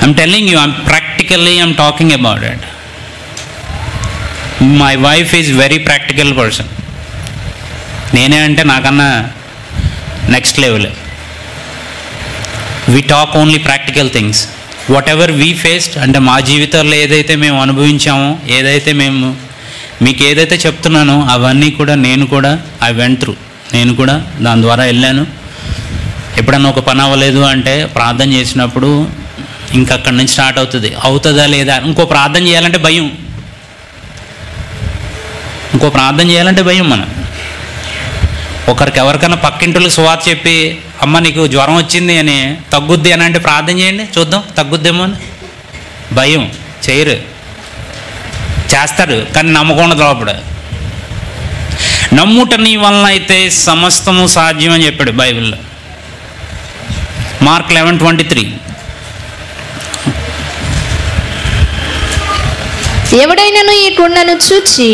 I'm telling you, I'm talking about it. My wife is very practical person. నేనే అంటే నాకన్నా next level. We talk only practical things. Whatever we faced, అంటే మా జీవితాల్లో ఏదైతే మేము అనుభవించామో, ఏదైతే మీకు ఏదైతే చెప్తున్నానో అవన్నీ కూడా ఐ వెంట్ త్రూ. నేను కూడా దాని ద్వారా వెళ్ళాను. ఎప్పుడన్నా ఒక పని అవ్వలేదు అంటే ప్రార్థన చేసినప్పుడు ఇంకా అక్కడి నుంచి స్టార్ట్ అవుతుంది. అవుతుందా లేదా, ఇంకో ప్రార్థన చేయాలంటే భయం. మనం ఎవరికైనా పక్కింటికి సువార్త చెప్పి అమ్మ నీకు జ్వరం వచ్చింది అని తగ్గుద్ది అని అంటే ప్రార్థన చేయండి చూద్దాం తగ్గుద్దేమో అని. భయం. చేయరు. చేస్తారు కానీ నమ్మకం ఉండదు లోపల. నమ్ముట నీ వలన అయితే సమస్తము సాధ్యం అని చెప్పాడు బైబిల్లో. మార్క్ 11:23. ఎవడైనను ఈ కొండను చూచి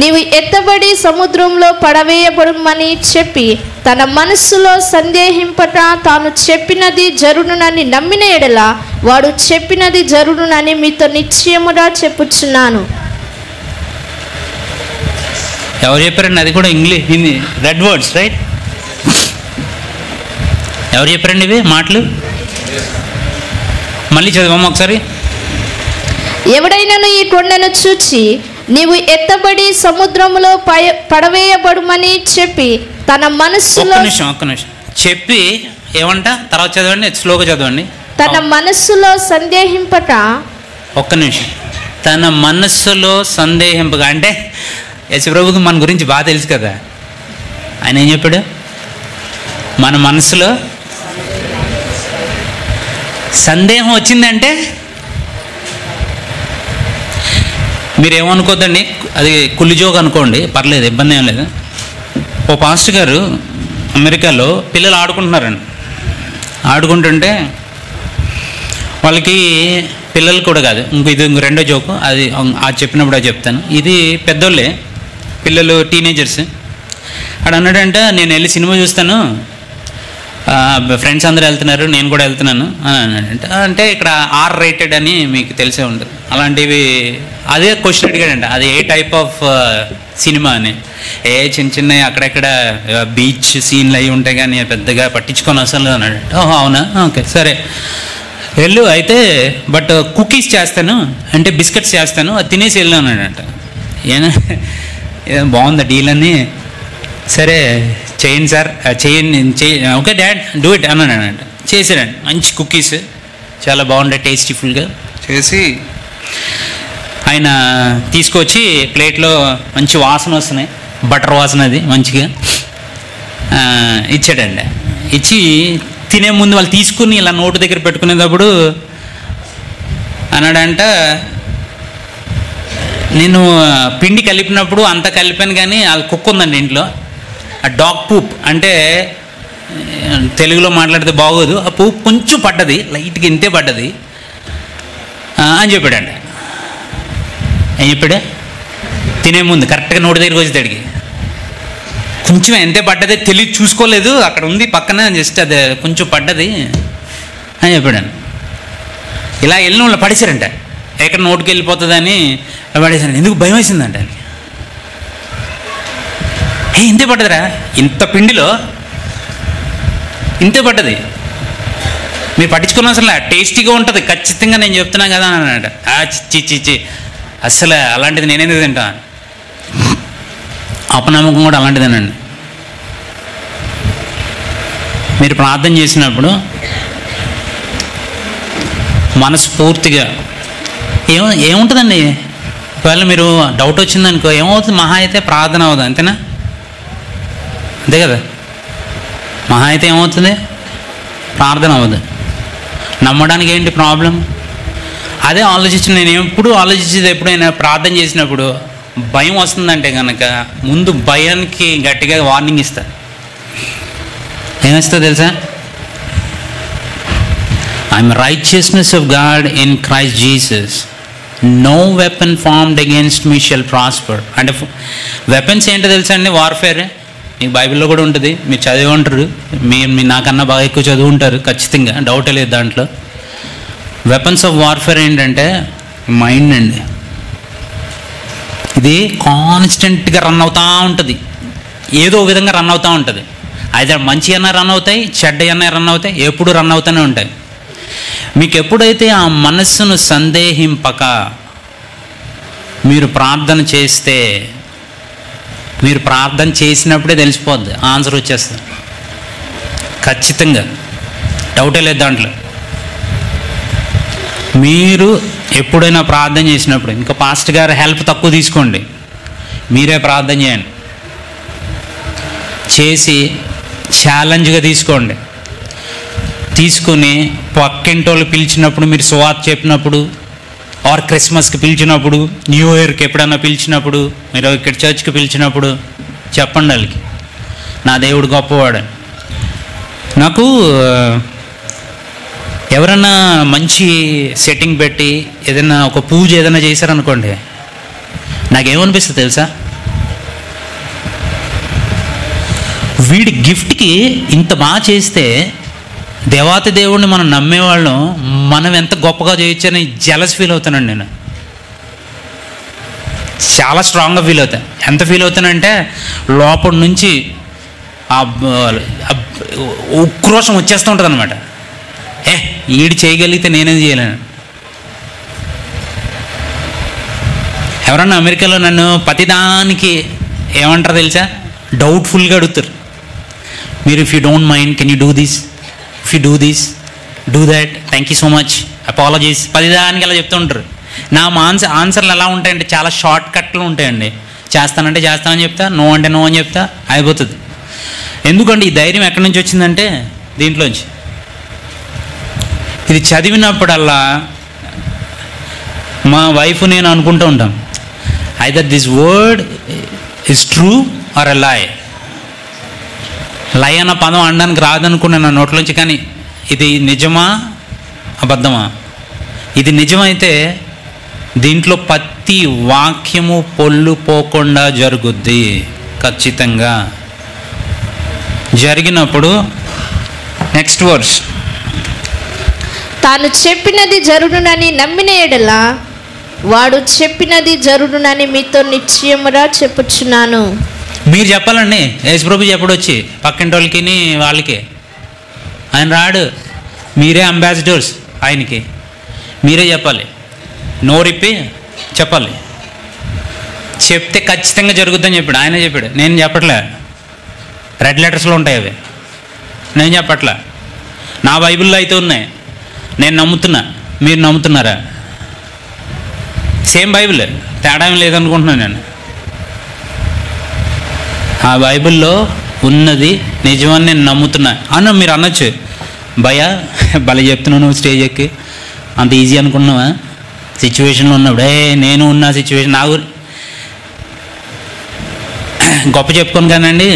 నీవు ఎత్తబడి సముద్రంలో పడవేయబడుమని చెప్పి తన మనస్సులో సందేహింపట తాను చెప్పినది జరుగునని నమ్మిన ఎడల వాడు చెప్పినది జరుగునని మీతో నిశ్చయముగా చెప్పుచున్నాను. ఎవరు చెప్పారండి? అది కూడా English, Hindi, red words, right? ఎవరు చెప్పారండి ఇవి మాటలు? మళ్ళీ చదవమ్మా ఒకసారి. ఎవడైనాను ఈ కొండను చూచి నీవు ఎత్తబడి సముద్రములో పడవేయబడుమని చెప్పి తన మనస్సులో ఒక్క నిమిషం చెప్పి ఏమంట? తర్వాత చదవండి, స్లోగా చదవండి. తన మనస్సులో సందేహింపట. ఒక్క నిమిషం. తన మనస్సులో సందేహింపగా అంటే యేసుప్రభుకి మన గురించి బాగా తెలుసు కదా. ఆయన ఏం చెప్పాడు? మన మనసులో సందేహం వచ్చిందంటే మీరేమనుకోద్దండి, అది కుళ్ళిజోగ్ అనుకోండి, పర్లేదు, ఇబ్బంది ఏం లేదు. ఓ పాస్టర్ గారు అమెరికాలో పిల్లలు ఆడుకుంటున్నారండి. ఆడుకుంటుంటే వాళ్ళకి పిల్లలు కూడా కాదు, ఇది రెండో జోకు, అది చెప్పినప్పుడు అది చెప్తాను. ఇది పెద్దోళ్ళే పిల్లలు, టీనేజర్స్. అక్కడ అన్నాడంటే నేను వెళ్ళి సినిమా చూస్తాను, ఫ్రెండ్స్ అందరూ వెళ్తున్నారు, నేను కూడా వెళ్తున్నాను అంటే ఇక్కడ ఆర్ రేటెడ్ అని మీకు తెలిసే ఉంటుంది. అలాంటివి అదే క్వశ్చన్ అడిగాడంట, అది ఏ టైప్ ఆఫ్ సినిమా అని. చిన్న చిన్న అక్కడెక్కడ బీచ్ సీన్లు అవి ఉంటాయి కానీ పెద్దగా పట్టించుకొని అసలు అన్నాడు. ఓహో అవునా, ఓకే సరే వెళ్ళు అయితే, బట్ కుకీస్ చేస్తాను అంటే బిస్కెట్స్ చేస్తాను, అది తినేసి వెళ్ళు అన్నాడంట. ఏదో బాగుందా డీల్ అని, సరే చేయండి సార్, చేయండి ఓకే డాడ్ డూ ఇట్ అన్నాడంట. చేసాడండి, మంచి కుకీస్ చాలా బాగుంటాయి, టేస్టీఫుల్గా చేసి ఆయన తీసుకొచ్చి ప్లేట్లో మంచి వాసన వస్తున్నాయి, బటర్ వాసన, అది మంచిగా ఇచ్చాడండి. ఇచ్చి తినే ముందు వాళ్ళు తీసుకుని ఇలా నోటు దగ్గర పెట్టుకునేటప్పుడు అన్నాడంట, నేను పిండి కలిపినప్పుడు అంతా కలిపాను కానీ అది కుక్క ఉందండి ఇంట్లో, ఆ డాగ్ పూప్ అంటే తెలుగులో మాట్లాడితే బాగోదు, ఆ పూప్ కొంచెం పడ్డది, లైట్గా ఇంతే పడ్డది అని చెప్పాడండి. ఏం చెప్పాడు? తినే ముందు కరెక్ట్గా నోటి దగ్గరికి వచ్చి తడిగి కొంచెం ఎంతే పడ్డది తెలియదు, చూసుకోలేదు, అక్కడ ఉంది పక్కన, జస్ట్ అది కొంచెం పడ్డది అని చెప్పాడండి. ఇలా వెళ్ళిన వాళ్ళు పడేశారంట, ఎక్కడ నోటికి వెళ్ళిపోతుందని పడేశారండి. ఎందుకు భయం వేసిందంట, ఇంతే పడ్డదిరా, ఇంత పిండిలో ఇంతే పడ్డది, మీరు పట్టించుకున్న అసలు టేస్టీగా ఉంటుంది ఖచ్చితంగా, నేను చెప్తున్నాను కదా అని అన్నట. చిచ్చి అసలు అలాంటిది నేనేందుకు తింటా, అపనమ్మకం కూడా అలాంటిదేనండి. మీరు ప్రార్థన చేసినప్పుడు మనస్ఫూర్తిగా ఏముంటుందండి, ఒకవేళ మీరు డౌట్ వచ్చిందనుకో ఏమవుతుంది, మహా అయితే ప్రార్థన అవ్వదు, అంతేనా? అంతే కదా, మహా అయితే ఏమవుతుంది, ప్రార్థన అవ్వదు. నమ్మడానికి ఏంటి ప్రాబ్లం? అదే ఆలోచించి నేను ఎప్పుడు ఆలోచించేది, ఎప్పుడైనా ప్రార్థన చేసినప్పుడు భయం వస్తుందంటే కనుక ముందు భయానికి గట్టిగా వార్నింగ్ ఇస్తా. ఏమిస్తా తెలుసా? I'm righteousness of God in Christ Jesus, no weapon formed against me shall prosper. అంటే వెపన్స్ ఏంటో తెలుసా అండి? వార్ఫేర్. మీకు బైబిల్లో కూడా ఉంటుంది, మీరు చదివి ఉంటారు, మీరు నాకన్నా బాగా ఎక్కువ చదువు ఉంటారు ఖచ్చితంగా, డౌటే లేదు దాంట్లో. వెపన్స్ ఆఫ్ వార్ఫేర్ ఏంటంటే మైండ్ అండి. ఇది కాన్స్టెంట్గా రన్ అవుతూ ఉంటుంది, ఏదో విధంగా రన్ అవుతూ ఉంటుంది. అయితే మంచి అన్నా రన్ అవుతాయి, చెడ్డ అన్నా రన్ అవుతాయి, ఎప్పుడు రన్ అవుతూనే ఉంటాయి. మీకు ఎప్పుడైతే ఆ మనస్సును సందేహింపక మీరు ప్రార్థన చేస్తే, మీరు ప్రార్థన చేసినప్పుడే తెలిసిపోద్ది, ఆన్సర్ వచ్చేస్తుంది ఖచ్చితంగా, డౌటే లేదు దాంట్లో. మీరు ఎప్పుడైనా ప్రార్థన చేసినప్పుడు, ఇంకా పాస్టర్ గారు హెల్ప్ తక్కువ తీసుకోండి, మీరే ప్రార్థన చేయండి, చేసి ఛాలెంజ్గా తీసుకోండి. తీసుకుని పక్కింటి వాళ్ళు పిలిచినప్పుడు, మీరు సువార్త చెప్పినప్పుడు, ఆర్ క్రిస్మస్కి పిలిచినప్పుడు, న్యూ ఇయర్కి ఎప్పుడన్నా పిలిచినప్పుడు, మీరు ఇక్కడ చర్చ్కి పిలిచినప్పుడు చెప్పండి వాళ్ళకి, నా దేవుడు గొప్పవాడు. నాకు ఎవరన్నా మంచి సెట్టింగ్ పెట్టి ఏదైనా ఒక పూజ ఏదైనా చేశారనుకోండి, నాకేమనిపిస్తుంది తెలుసా? వీడి గిఫ్ట్కి ఇంత బాగా చేస్తే దేవాతి దేవుడిని మనం నమ్మేవాళ్ళం, మనం ఎంత గొప్పగా చేయొచ్చని జెలస్ ఫీల్ అవుతానండి నేను. చాలా స్ట్రాంగ్గా ఫీల్ అవుతా. ఎంత ఫీల్ అవుతానంటే లోపల నుంచి ఉక్రోషం వచ్చేస్తూ ఉంటుంది అనమాట. ఈడు చేయగలిగితే నేనేం చేయలేను. ఎవరన్నా అమెరికాలో నన్ను ప్రతిదానికి ఏమంటారు తెలుసా, డౌట్ఫుల్గా అడుగుతారు. మీరు if you don't mind can you do this, if you do this, do that, thank you so much, apologies, ప్రతిదానికి అలా చెప్తూ ఉంటారు. నా ఆన్సర్లు ఎలా ఉంటాయంటే చాలా షార్ట్ కట్లు ఉంటాయండి. చేస్తానంటే చేస్తానని చెప్తా, నో అంటే నో అని చెప్తా, అయిపోతుంది. ఎందుకంటే ఈ ధైర్యం ఎక్కడి నుంచి వచ్చిందంటే దీంట్లోంచి. ఇది చదివినప్పుడల్లా మా వైఫ్ నేను అనుకుంటూ ఉంటాం, either this word is true or a lie. Lie అన్న పదం అనడానికి రాదనుకున్నాను నా నోట్లోంచి, కానీ ఇది నిజమా అబద్ధమా? ఇది నిజమైతే దీంట్లో ప్రతి వాక్యము పొల్లు పోకుండా జరుగుద్ది. ఖచ్చితంగా జరిగినప్పుడు నెక్స్ట్ వర్స్, తాను చెప్పినది జరుగునని నమ్మిన ఎడల వాడు చెప్పినది జరుగునని మీతో నిశ్చయముగా చెప్పుచున్నాను. మీరు చెప్పాలండి. యేసుప్రభు చెప్పడు వచ్చి పక్కింటి వాళ్ళకి వాళ్ళకి, ఆయన రాడు. మీరే అంబాసిడర్స్ ఆయనకి, మీరే చెప్పాలి. నోరిప్పి చెప్పాలి. చెప్తే ఖచ్చితంగా జరుగుద్దని చెప్పాడు. ఆయన చెప్పాడు, నేను చెప్పట్లే. రెడ్ లెటర్స్లో ఉంటాయి అవి, నేను చెప్పట్లే. నా బైబిల్లో అయితే ఉన్నాయి, నేను నమ్ముతున్నా. మీరు నమ్ముతున్నారా? సేమ్ బైబిల్, తేడా ఏం లేదనుకుంటున్నాను నేను. ఆ బైబిల్లో ఉన్నది నిజమని నేను నమ్ముతున్నా అన్న. మీరు అనొచ్చు, భయ భలే చెప్తున్నావు నువ్వు స్టేజ్ ఎక్కి, అంత ఈజీ అనుకున్నావా? సిచ్యువేషన్లో ఉన్నప్పుడు నేను ఉన్న సిచ్యువేషన్ నా గొప్ప చెప్పుకోను కానండి.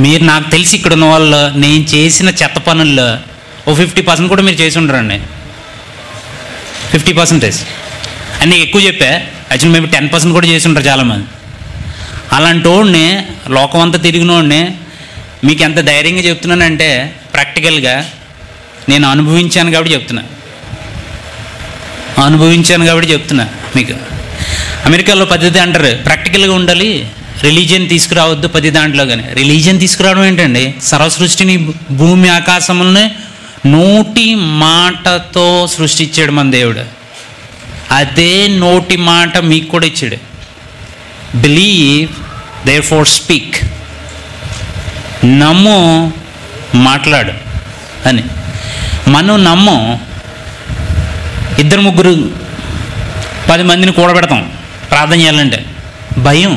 మీరు నాకు తెలిసి ఇక్కడ ఉన్న వాళ్ళు నేను చేసిన చెత్త పనుల్లో ఓ 50% కూడా మీరు చేసి ఉండరండి. 50% అని నీకు ఎక్కువ చెప్పా. యాక్చువల్లీ మేబీ 10% కూడా చేసి ఉంటారు చాలామంది. అలాంటి వాడిని, లోకం అంతా తిరిగిన వాడిని మీకు ఎంత ధైర్యంగా చెప్తున్నానంటే ప్రాక్టికల్గా నేను అనుభవించాను కాబట్టి చెప్తున్నా. మీకు అమెరికాలో పద్ధతి అంటారు, ప్రాక్టికల్గా ఉండాలి, రిలీజియన్ తీసుకురావద్దు ప్రతి దాంట్లో. కానీ రిలీజియన్ తీసుకురావడం ఏంటండి? సర్వసృష్టిని, భూమి ఆకాశములని నోటి మాటతో సృష్టించాడు మన దేవుడు. అదే నోటి మాట మీకు కూడా ఇచ్చాడు. బిలీవ్ దేర్ ఫోర్ స్పీక్, నమ్ము మాట్లాడు అని. మనం నమ్మం. 2-3 10 మందిని కూడబెడతాం ప్రార్థన చేయాలంటే. భయం.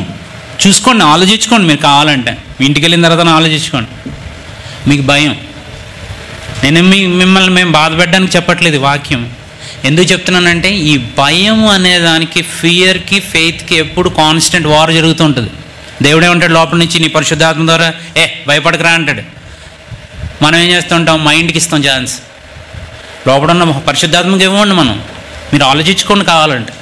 చూసుకోండి, ఆలోచించుకోండి. మీరు కావాలంటే మీ ఇంటికి వెళ్ళిన తర్వాత ఆలోచించుకోండి. మీకు భయం. నేను మిమ్మల్ని మేము బాధపెట్టడానికి చెప్పట్లేదు వాక్యం. ఎందుకు చెప్తున్నానంటే ఈ భయం అనేదానికి, ఫియర్కి, ఫెయిత్కి ఎప్పుడు కాన్స్టెంట్ వార్ జరుగుతూ ఉంటుంది. దేవుడే ఉంటాడు లోపల నుంచి నీ పరిశుద్ధాత్మ ద్వారా భయపడకరా అంటాడు. మనం ఏం చేస్తుంటాం? మైండ్కి ఇస్తాం ఛాన్స్. లోపల ఉన్న పరిశుద్ధాత్మకి ఇవ్వండి మనం. మీరు ఆలోచించుకోండి కావాలంటే.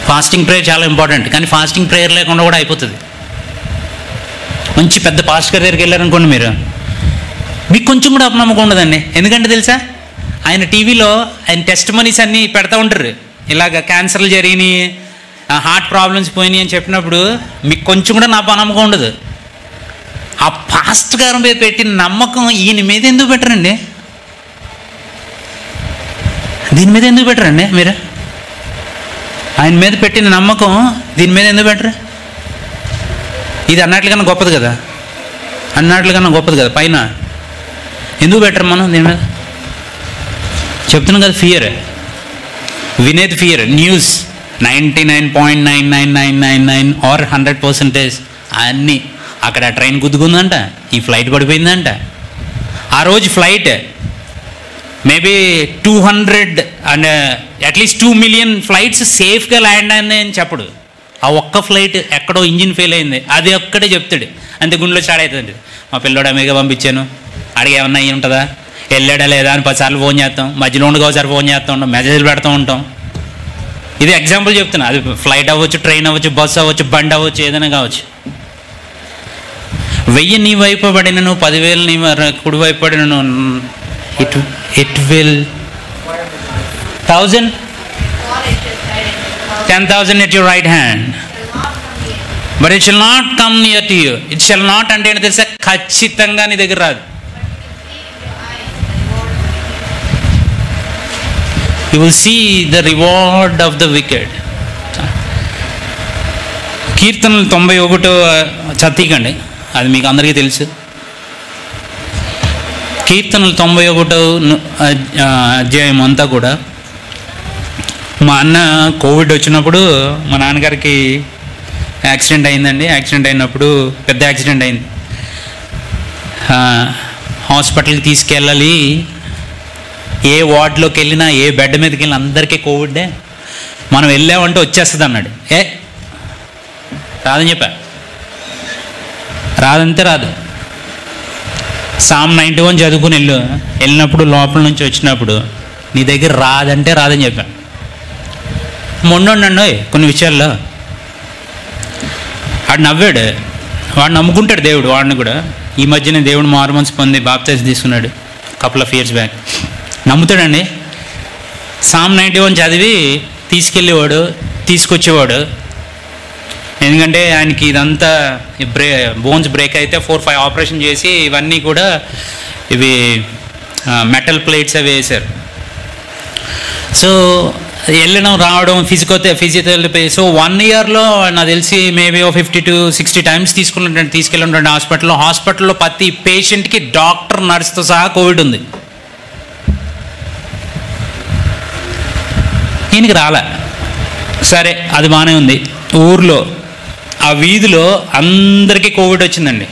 ఫాస్టింగ్ ప్రేయర్ చాలా ఇంపార్టెంట్, కానీ ఫాస్టింగ్ ప్రేయర్ లేకుండా కూడా అయిపోతుంది. మంచి పెద్ద పాస్టర్ దగ్గరికి వెళ్ళారనుకోండి, మీకు కొంచెం కూడా అపనమ్మకం ఉండదండి. ఎందుకంటే తెలుసా, ఆయన టీవీలో ఆయన టెస్ట్ మనీస్ అన్నీ పెడతా ఉంటారు. ఇలాగ క్యాన్సర్లు జరిగినాయి, హార్ట్ ప్రాబ్లమ్స్ పోయినాయి అని చెప్పినప్పుడు మీకు కొంచెం కూడా నా నమ్మకం ఉండదు. ఆ పాస్టర్ గారి మీద పెట్టిన నమ్మకం ఈయన మీద ఎందుకు పెట్టరండి? దీని మీద ఎందుకు పెట్టరండి మీరు? ఆయన మీద పెట్టిన నమ్మకం దీని మీద ఎందుకు పెట్టరు? ఇది అన్నట్లుకన్నా గొప్పది కదా, పైన ఎందుకు పెట్టరు మనం దీని మీద? చెప్తున్నాం కదా, ఫియర్. వినేది ఫియర్. న్యూస్ 99.99999 ఆర్ 100% అన్నీ. అక్కడ ట్రైన్ గుద్దుకుందంట, ఈ ఫ్లైట్ పడిపోయిందంట. ఆ రోజు flight maybe 200 and at least 2 million flights సేఫ్గా ల్యాండ్ అయింది అని చెప్పడు. ఆ ఒక్క ఫ్లైట్ ఎక్కడో ఇంజిన్ ఫెయిల్ అయింది, అది ఒక్కడే చెప్తాడు. అంతే గుండెలో స్టార్ట్ అవుతుంది. మా పిల్లోడు అమెరికా పంపించాను, అడిగి ఏమన్నా అయ్యి ఉంటుందా, వెళ్ళాడా లేదా అని 10 సార్లు ఫోన్ చేస్తాం. మధ్యలో ఉండగా ఒకసారి ఫోన్ చేస్తూ ఉంటాం, మెసేజ్లు పెడుతూ ఉంటాం. ఇది ఎగ్జాంపుల్ చెప్తున్నా. అది ఫ్లైట్ అవ్వచ్చు, ట్రైన్ అవ్వచ్చు, బస్సు అవ్వచ్చు, బండి అవ్వచ్చు, ఏదైనా కావచ్చు. 1000 నీ వైపు పడినను, 10,000 నీ కుడి వైపు పడినను, it will 1000 10,000 at your right hand, but it shall not come near to you. It shall not అంటే ఏంటో తెలుసా? ఖచ్చితంగా నీ దగ్గర రాదు. You will see the reward of the wicked. కీర్తనలు 91 చదవకండి, అది మీకు అందరికీ తెలుసు. కీర్తనలు 91 అధ్యాయం అంతా కూడా, మా అన్న కోవిడ్ వచ్చినప్పుడు మా నాన్నగారికి యాక్సిడెంట్ అయిందండి. యాక్సిడెంట్ అయినప్పుడు పెద్ద యాక్సిడెంట్ అయింది. హాస్పిటల్కి తీసుకెళ్ళాలి. ఏ వార్డులోకి వెళ్ళినా, ఏ బెడ్ మీదకి వెళ్ళినా అందరికీ కోవిడ్డే. మనం వెళ్ళామంటే వచ్చేస్తుంది అన్నాడు. రాదని చెప్పా, రాదంతే రాదు. Psalm 91 చదువుకుని వెళ్ళినప్పుడు లోపల నుంచి వచ్చినప్పుడు నీ దగ్గర రాదంటే రాదని చెప్పా. మొండండి కొన్ని విషయాల్లో. వాడు నవ్వాడు, వాడు నమ్ముకుంటాడు దేవుడు వాడిని కూడా. ఈ మధ్యనే దేవుడు మారుమనసు పొంది బాప్తైజం తీసుకున్నాడు couple of years back. నమ్ముతాడండి. Psalm 91 చదివి తీసుకెళ్ళేవాడు, తీసుకొచ్చేవాడు. ఎందుకంటే ఆయనకి ఇదంతా బోన్స్ బ్రేక్ అయితే 4-5 ఆపరేషన్ చేసి ఇవన్నీ కూడా ఇవి మెటల్ ప్లేట్స్ అవి వేశారు. సో వెళ్ళడం రావడం ఫిజియోథెరపీ. సో 1 yearలో నాకు తెలిసి మేబీ 50 to 60 times తీసుకెళ్ళి ఉంటాడు హాస్పిటల్లో. ప్రతి పేషెంట్కి డాక్టర్, నర్స్తో సహా కోవిడ్ ఉంది. ఈయనకి రాలే. సరే, అది బాగానే ఉంది. ఊర్లో ఆ వీధిలో అందరికీ కోవిడ్ వచ్చిందండి.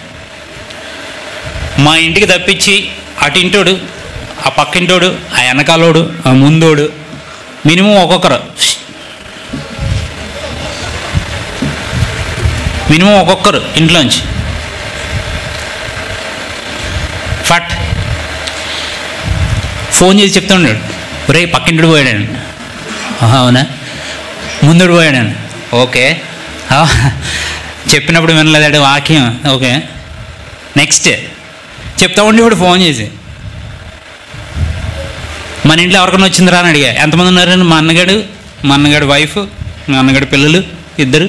మా ఇంటికి తప్పించి అటు ఇంటోడు, ఆ పక్కింటోడు, ఆ వెనకాలోడు, ఆ ముందోడు, మినిమం ఒక్కొక్కరు ఇంట్లోంచి ఫట్ ఫోన్ చేసి చెప్తున్నాడు, ఒరే పక్కింటోడు పోయాడు. అవునా? ముందుడు పోయాడు. ఓకే, చెప్పినప్పుడు వినలేదంటే వాక్యం. ఓకే, నెక్స్ట్ చెప్తా ఉండి ఇప్పుడు ఫోన్ చేసి మన ఇంట్లో ఎవరికైనా వచ్చిందిరా అని అడిగా. ఎంతమంది ఉన్నారని? మా అన్నగాడు వైఫ్, మా అన్నగాడు పిల్లలు 2,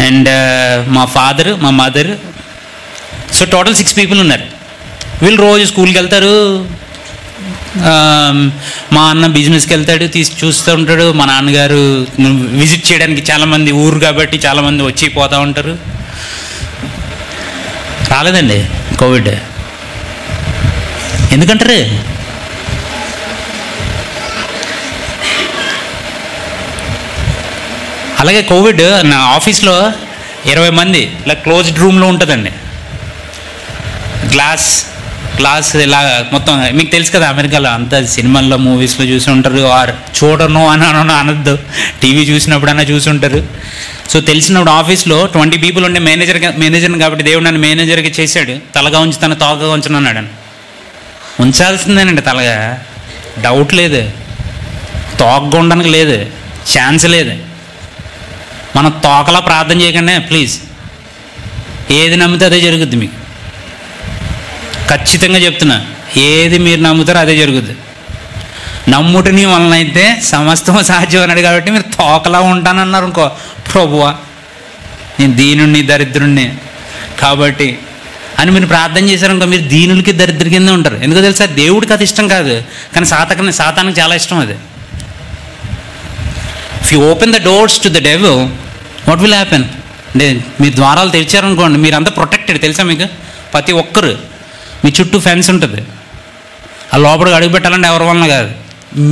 అండ్ మా ఫాదర్, మా మదర్. సో టోటల్ 6 people ఉన్నారు. వీళ్ళు రోజు స్కూల్కి వెళ్తారు. మా అన్న బిజినెస్కి వెళ్తాడు, చూస్తూ ఉంటాడు. మా నాన్నగారు విజిట్ చేయడానికి చాలామంది, ఊరు కాబట్టి చాలామంది వచ్చి పోతూ ఉంటారు. రాలేదండి కోవిడ్. ఎందుకంటారు? అలాగే కోవిడ్ నా ఆఫీస్లో 20 మంది ఇలా క్లోజ్డ్ రూమ్లో ఉంటుందండి. గ్లాస్ ఇలా మొత్తం. మీకు తెలుసు కదా, అమెరికాలో అంతా సినిమాల్లో, మూవీస్లో చూసి ఉంటారు. ఆర్ చూడను అని అనద్దు, టీవీ చూసినప్పుడన్నా చూసి ఉంటారు. సో తెలిసినప్పుడు ఆఫీస్లో 20 people ఉండే మేనేజర్ని కాబట్టి దేవుడు నన్ను మేనేజర్గా చేశాడు. తలగా ఉంచుతాను, తోకగా ఉంచను అన్నాడు. ఉంచాల్సిందేనండి తలగా, డౌట్ లేదు. తోకగా ఉండడానికి లేదు, ఛాన్స్ లేదు. మనం తోకలా ప్రార్థన చేయకండి ప్లీజ్. ఏది నమ్మితే అదే జరుగుద్ది. మీకు ఖచ్చితంగా చెప్తున్నా, ఏది మీరు నమ్ముతారో అదే జరుగుద్ది. నమ్ముటని వలన అయితే సమస్తం సాధ్యం అన్నాడు. కాబట్టి మీరు తోకలా ఉంటానన్నారు ఇంకో, ప్రభువా నేను దీనుణ్ణి, దరిద్రుణ్ణి కాబట్టి అని మీరు ప్రార్థన చేశారనుకో, మీరు దీనులకి దరిద్ర కింద ఉంటారు. ఎందుకో తెలుసా? దేవుడికి అది ఇష్టం కాదు, కానీ సాతానికి చాలా ఇష్టం అది. If you open the doors to the devil, what will happen? అంటే మీరు ద్వారాలు తెరిచారనుకోండి, మీరంతా ప్రొటెక్టెడ్. తెలుసా మీకు? ప్రతి ఒక్కరు మీ చుట్టూ ఫెన్స్ ఉంటుంది. ఆ లోపలికి అడుగు పెట్టాలంటే ఎవరి వలన కాదు,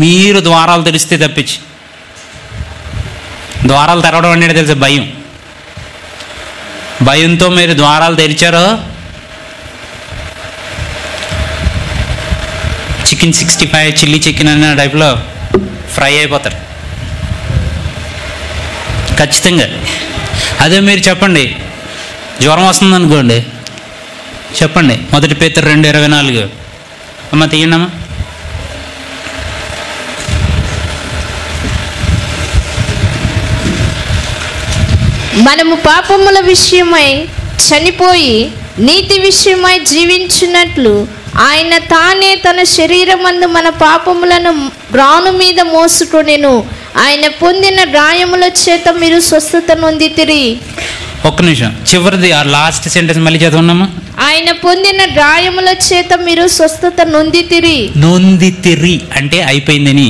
మీరు ద్వారాలు తెరిస్తే తప్పించి. ద్వారాలు తెరవడం అంటే తెలుసా? భయంతో మీరు ద్వారాలు తెరిచారో చికెన్ 65 చిల్లీ చికెన్ అనే టైప్లో ఫ్రై అయిపోతారు ఖచ్చితంగా. అదే మీరు చెప్పండి, జ్వరం వస్తుంది అనుకోండి, చెప్పండి 1 Peter 2:24. అమ్మ తీయండి అమ్మ. మనము పాపముల విషయమై చనిపోయి నీతి విషయమై జీవించినట్లు ఆయన తానే తన శరీరమందు మన పాపములను రాను మీద మోసుకొనెను. ఆయన పొందిన గాయముల చేత మీరు స్వస్థత నొందితిరి. ఒక్క నిమిషం, చివరిది ఆ లాస్ట్ సెంటెన్స్ మళ్ళీ చదవన్నామా? ఆయన పొందిన గాయముల చేత మీరు స్వస్థత నొందితిరి. నొందితిరి అంటే అయిపోయిందని.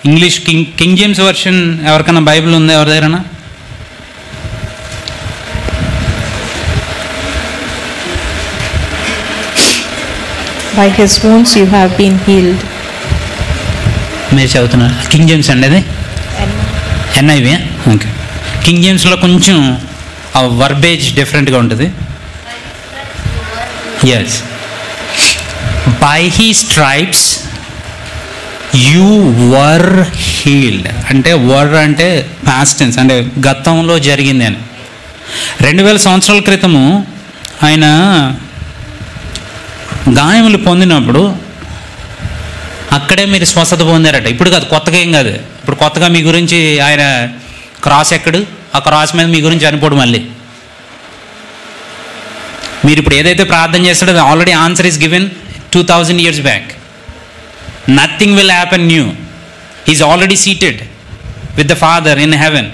ఇంగ్లీష్ కింగ్ జేమ్స్ వర్షన్ ఎవరికైనా బైబిల్ ఉందా ఎవరి దగ్గర? By his wounds you have been healed. మీరు చదువుతున్నారు కింగ్ జేమ్స్ అండి అది? ఎన్ఐవి. ఓకే. కింగ్ జేమ్స్లో కొంచెం ఆ వర్బేజ్ డిఫరెంట్గా ఉంటుంది. Yes, by he stripes you were healed అంటే వర్ అంటే పాస్ట్ టెన్స్ అంటే గతంలో జరిగింది అని. 2000 సంవత్సరాల క్రితము ఆయన గాయములు పొందినప్పుడు అక్కడే మీరు స్వస్థత పొందారట. ఇప్పుడు కాదు, కొత్తగా ఏం కాదు. ఇప్పుడు కొత్తగా మీ గురించి ఆయన క్రాస్ ఎక్కడు, ఆ క్రాస్ మీద మీ గురించి చనిపోడు. మళ్ళీ మీరు ఇప్పుడు ఏదైతే ప్రార్థన చేస్తాడో అది already answer is given 2000 years back. Nothing will happen new. He is already seated with the father in heaven.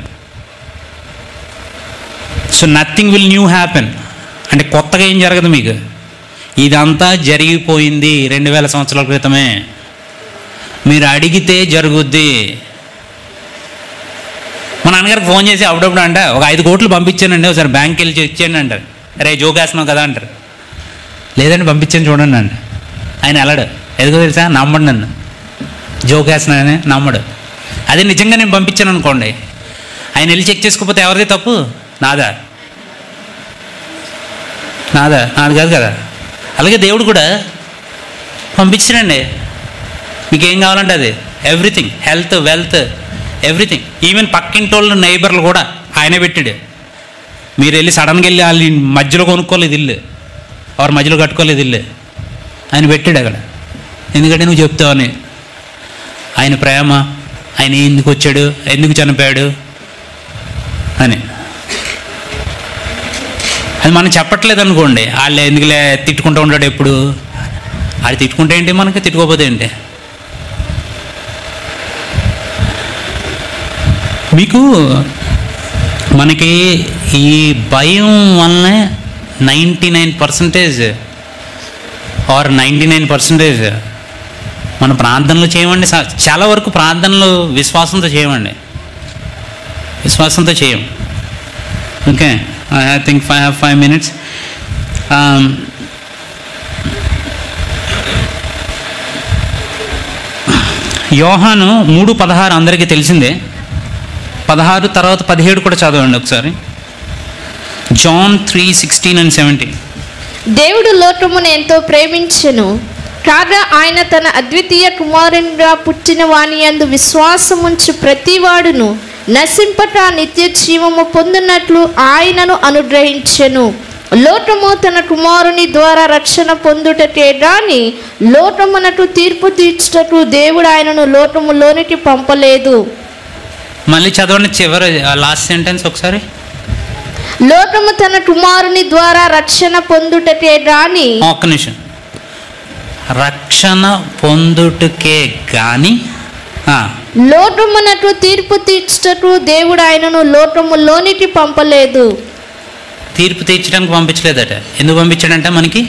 So nothing will new happen అంటే కొత్తగా ఏం జరగదు మీకు. ఇదంతా జరిగిపోయింది 2000 సంవత్సరాల క్రితమే. మీరు అడిగితే జరుగుద్ది. మా నాన్నగారికి ఫోన్ చేసి అప్పుడప్పుడు అంట ఒక 5 కోట్లు పంపించానండి, ఒకసారి బ్యాంక్కి వెళ్ళి ఇచ్చేయండి అంటారు. రే జోకేస్తున్నావు కదా అంటారు. లేదండి పంపించాను చూడండి అండి. ఆయన వెళ్ళడు. ఎందుకో తెలుసా? నమ్మడు నన్ను. జోకేస్తున్నానని నమ్మడు. అదే నిజంగా నేను పంపించాను అనుకోండి, ఆయన వెళ్ళి చెక్ చేసుకోకపోతే ఎవరిది తప్పు? నాదా? నాది కాదు కదా. అలాగే దేవుడు కూడా పంపించాడండి. మీకు ఏం కావాలంటే అది, everything, health, wealth, everything. Even పక్కింటోళ్ళు నైబర్లు కూడా ఆయనే పెట్టాడు. మీరు వెళ్ళి సడన్గా వెళ్ళి వాళ్ళు మధ్యలో కొనుక్కోలేదు ఇల్లు, ఎవరు మధ్యలో కట్టుకోలేదు ఇల్లు. ఆయన పెట్టాడు అక్కడ. ఎందుకంటే నువ్వు చెప్తావని. ఆయన ప్రేమ, ఆయన ఎందుకు వచ్చాడు, ఎందుకు చనిపోయాడు అని. అది మనం చెప్పట్లేదు అనుకోండి, వాళ్ళు ఎందుకులే తిట్టుకుంటూ ఉంటాడు ఎప్పుడు. అది తిట్టుకుంటే ఏంటి, మనకి తిట్టుకోకపోతే ఏంటి? మీకు మనకి ఈ భయం వల్లనే 99% ఆర్ 99% మన ప్రార్థనలు చేయమండి. చాలా వరకు ప్రార్థనలు విశ్వాసంతో చేయమండి, విశ్వాసంతో చేయం. Okay, I think I have 5 minutes. యోహాను 3:16 అందరికీ తెలిసిందే. 16 తర్వాత 17 కూడా చదవండి ఒకసారి. John 3:16 and 17. దేవుడు లోకమును ఎంతో ప్రేమించెను కాగా ఆయన తన అద్వితీయ కుమారునిగా పుట్టిన వాని యందు విశ్వాసముంచు ప్రతివాడును నశింపట నిత్య జీవము పొందునట్లు ఆయనను అనుగ్రహించెను. లోకము తన కుమారుని ద్వారా రక్షణ పొందుటకే గాని లోకమునకు తీర్పు తీర్చుటకు దేవుడు ఆయనను లోకములోనికి పంపలేదు. మళ్ళీ చదవండి చివరి లాస్ట్ సెంటెన్స్ ఒకసారి. లోకము తన కుమారుని ద్వారా రక్షణ పొందుటకే గాని, ఒక్క నిమిషం, రక్షణ పొందుటకే గాని లోకమునకు తీర్పు తీర్చుటకు దేవుడు ఆయనను లోకములోనికి పంపలేదు. తీర్పు తీర్చడానికి పంపించలేదట. ఎందుకు పంపించాడంటే మనకి.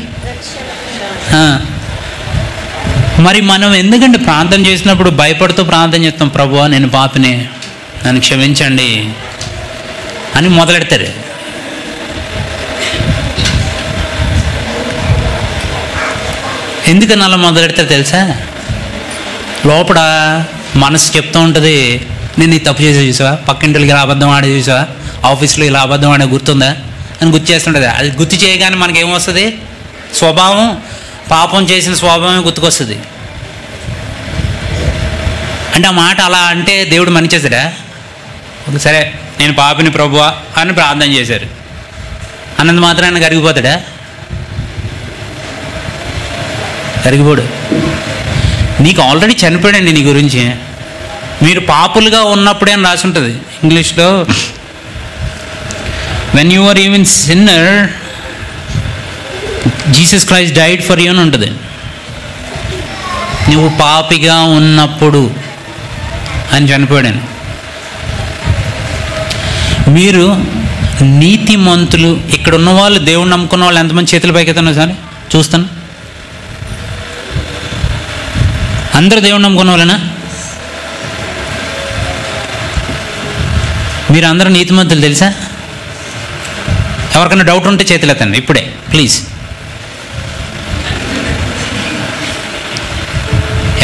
మరి మనం ఎందుకంటే ప్రార్థన చేసినప్పుడు భయపడుతూ ప్రార్థన చేస్తాం, ప్రభువా నేను పాపిని, నన్ను క్షమించండి అని మొదలెడతారు. ఎందుకని అలా మొదలెడతారు తెలుసా? లోపల మనసు చెప్తూ ఉంటుంది, నేను ఈ తప్పు చేసి చూసావా, పక్కింటికి ఇలా అబద్ధం ఆడే చూసావా, ఆఫీస్లో ఇలా అబద్ధం ఆడే గుర్తుందా అని గుర్తు చేస్తుంటుంది. అది గుర్తు చేయగానే మనకి ఏమొస్తుంది? స్వభావం, పాపం చేసిన స్వభావమే గుర్తుకొస్తుంది. అంటే ఆ మాట అలా అంటే దేవుడు మన్నిచేసాడా? సరే నేను పాపిని ప్రభువా అని ప్రార్థన చేశారు అన్నది మాత్రం ఆయన కరిగిపోతాడా? కరిగిపోడు. నీకు ఆల్రెడీ చనిపోయాడండి నీ గురించి. మీరు పాపులుగా ఉన్నప్పుడే అని రాసి ఉంటుంది ఇంగ్లీష్లో. When you are even sinner Jesus Christ died for you అని ఉంటుంది. నువ్వు పాపిగా ఉన్నప్పుడు అని చనిపోయాడు. మీరు నీతిమంతులు. ఇక్కడ ఉన్న వాళ్ళు, దేవుణ్ణి నమ్ముకున్న వాళ్ళు ఎంతమంది చేతుల పైకి ఎత్తున్నారు సార్? చూస్తాను. అందరూ దేవుణ్ణి నమ్ముకున్న వాళ్ళేనా? మీరు అందరూ నీతిమంతులు తెలుసా? ఎవరికైనా డౌట్ ఉంటే చేతులు ఎత్తండి ఇప్పుడే ప్లీజ్.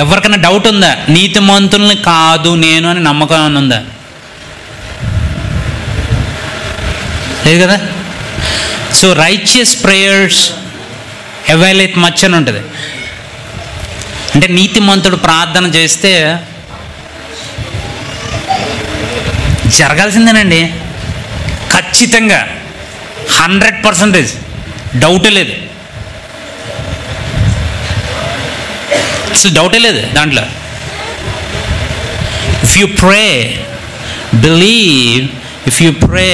ఎవరికైనా డౌట్ ఉందా? నీతిమంతుల్ని కాదు నేను అని నమ్మకం ఉందా? లేదు కదా. సో రైచియస్ ప్రేయర్స్ అవైలెత్ మచ్ అని ఉంటుంది. అంటే నీతిమంతుడు ప్రార్థన చేస్తే జరగాల్సిందేనండి, ఖచ్చితంగా 100%, డౌటే లేదు, అసలు డౌటే లేదు దాంట్లో. If you pray, believe, if you pray.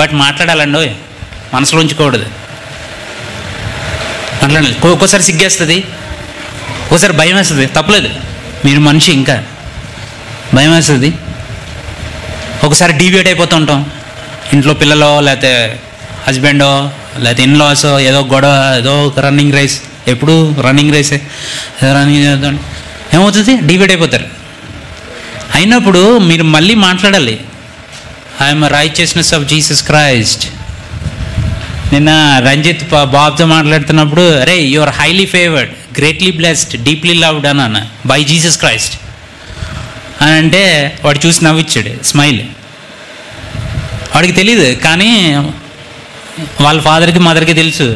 But మాట్లాడాలండి, మనసులో ఉంచుకోకూడదు. మాట్లాడాలి. ఒక్కోసారి సిగ్గేస్తుంది, ఒక్కోసారి భయం వేస్తుంది, తప్పలేదు, మీరు మనిషి, ఇంకా భయం వేస్తుంది. ఒకసారి డీవియేట్ అయిపోతూ ఉంటాం. ఇంట్లో పిల్లలో, లేకపోతే హస్బెండో, లేకపోతే ఇన్లాసో, ఏదో గొడవ, ఏదో ఒక రన్నింగ్ రేస్, ఎప్పుడు రన్నింగ్ రేసే, ఏదో రన్నింగ్ చేద్దాం, ఏమవుతుంది? డీవియేట్ అయిపోతారు. అయినప్పుడు మీరు మళ్ళీ మాట్లాడాలి, I'm righteousness of Jesus Christ. నిన్న రంజిత్ బాబుతో మాట్లాడుతున్నప్పుడు, అరే you are highly favoured, greatly blessed, deeply loved అన్నాను బై జీసస్ క్రైస్ట్ అని అంటే వాడు చూసి నవ్విచ్చాడు, స్మైల్. వాడికి తెలీదు, కానీ వాళ్ళ ఫాదర్కి మదర్కి తెలుసు.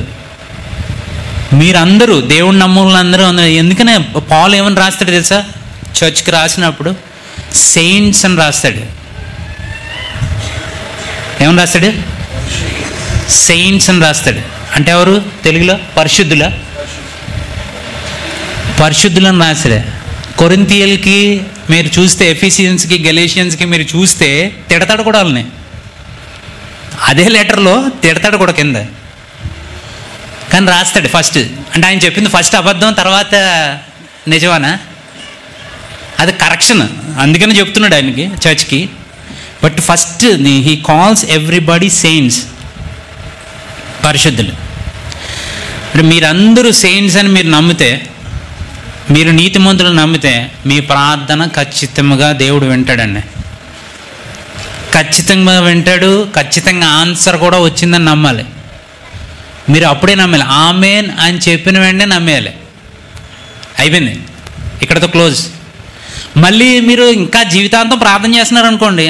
మీరందరూ దేవుని నమ్ములందరూ ఎందుకనే పాల్ ఏమని రాస్తాడు తెలుసా? చర్చ్కి రాసినప్పుడు సెయింట్స్ అని రాస్తాడు. ఏమని రాస్తాడు? సెయింట్స్ అని రాస్తాడు. అంటే ఎవరు తెలుగులో? పరిశుద్ధుల, పరిశుద్ధులని రాశాడు. కొరింథీయులకి మీరు చూస్తే, ఎఫెసియన్స్కి, గలేషియన్స్కి మీరు చూస్తే తిడతాడు కూడా వాళ్ళని. అదే లెటర్లో తిడతాడు కూడా కింద, కానీ రాస్తాడు ఫస్ట్. అంటే ఆయన చెప్పింది ఫస్ట్ అబద్ధం, తర్వాత నిజమానా? అది కరెక్షన్, అందుకని చెప్తున్నాడు ఆయనకి, చర్చ్కి. But first he calls everybody saints, పరిశుద్ధులు. అంటే మీరందరూ సెయింట్స్ అని మీరు నమ్మితే, మీరు నీతిమంతులు నమ్మితే, మీ ప్రార్థన ఖచ్చితంగా దేవుడు వింటాడండి. ఖచ్చితంగా వింటాడు, ఖచ్చితంగా ఆన్సర్ కూడా వచ్చిందని నమ్మాలి. మీరు అప్పుడే నమ్మాలి. ఆమేన్ అని చెప్పిన వెంటనే నమ్మేయాలి. అయిపోయింది, ఇక్కడతో క్లోజ్. మళ్ళీ మీరు ఇంకా జీవితాంతం ప్రార్థన చేస్తున్నారు అనుకోండి,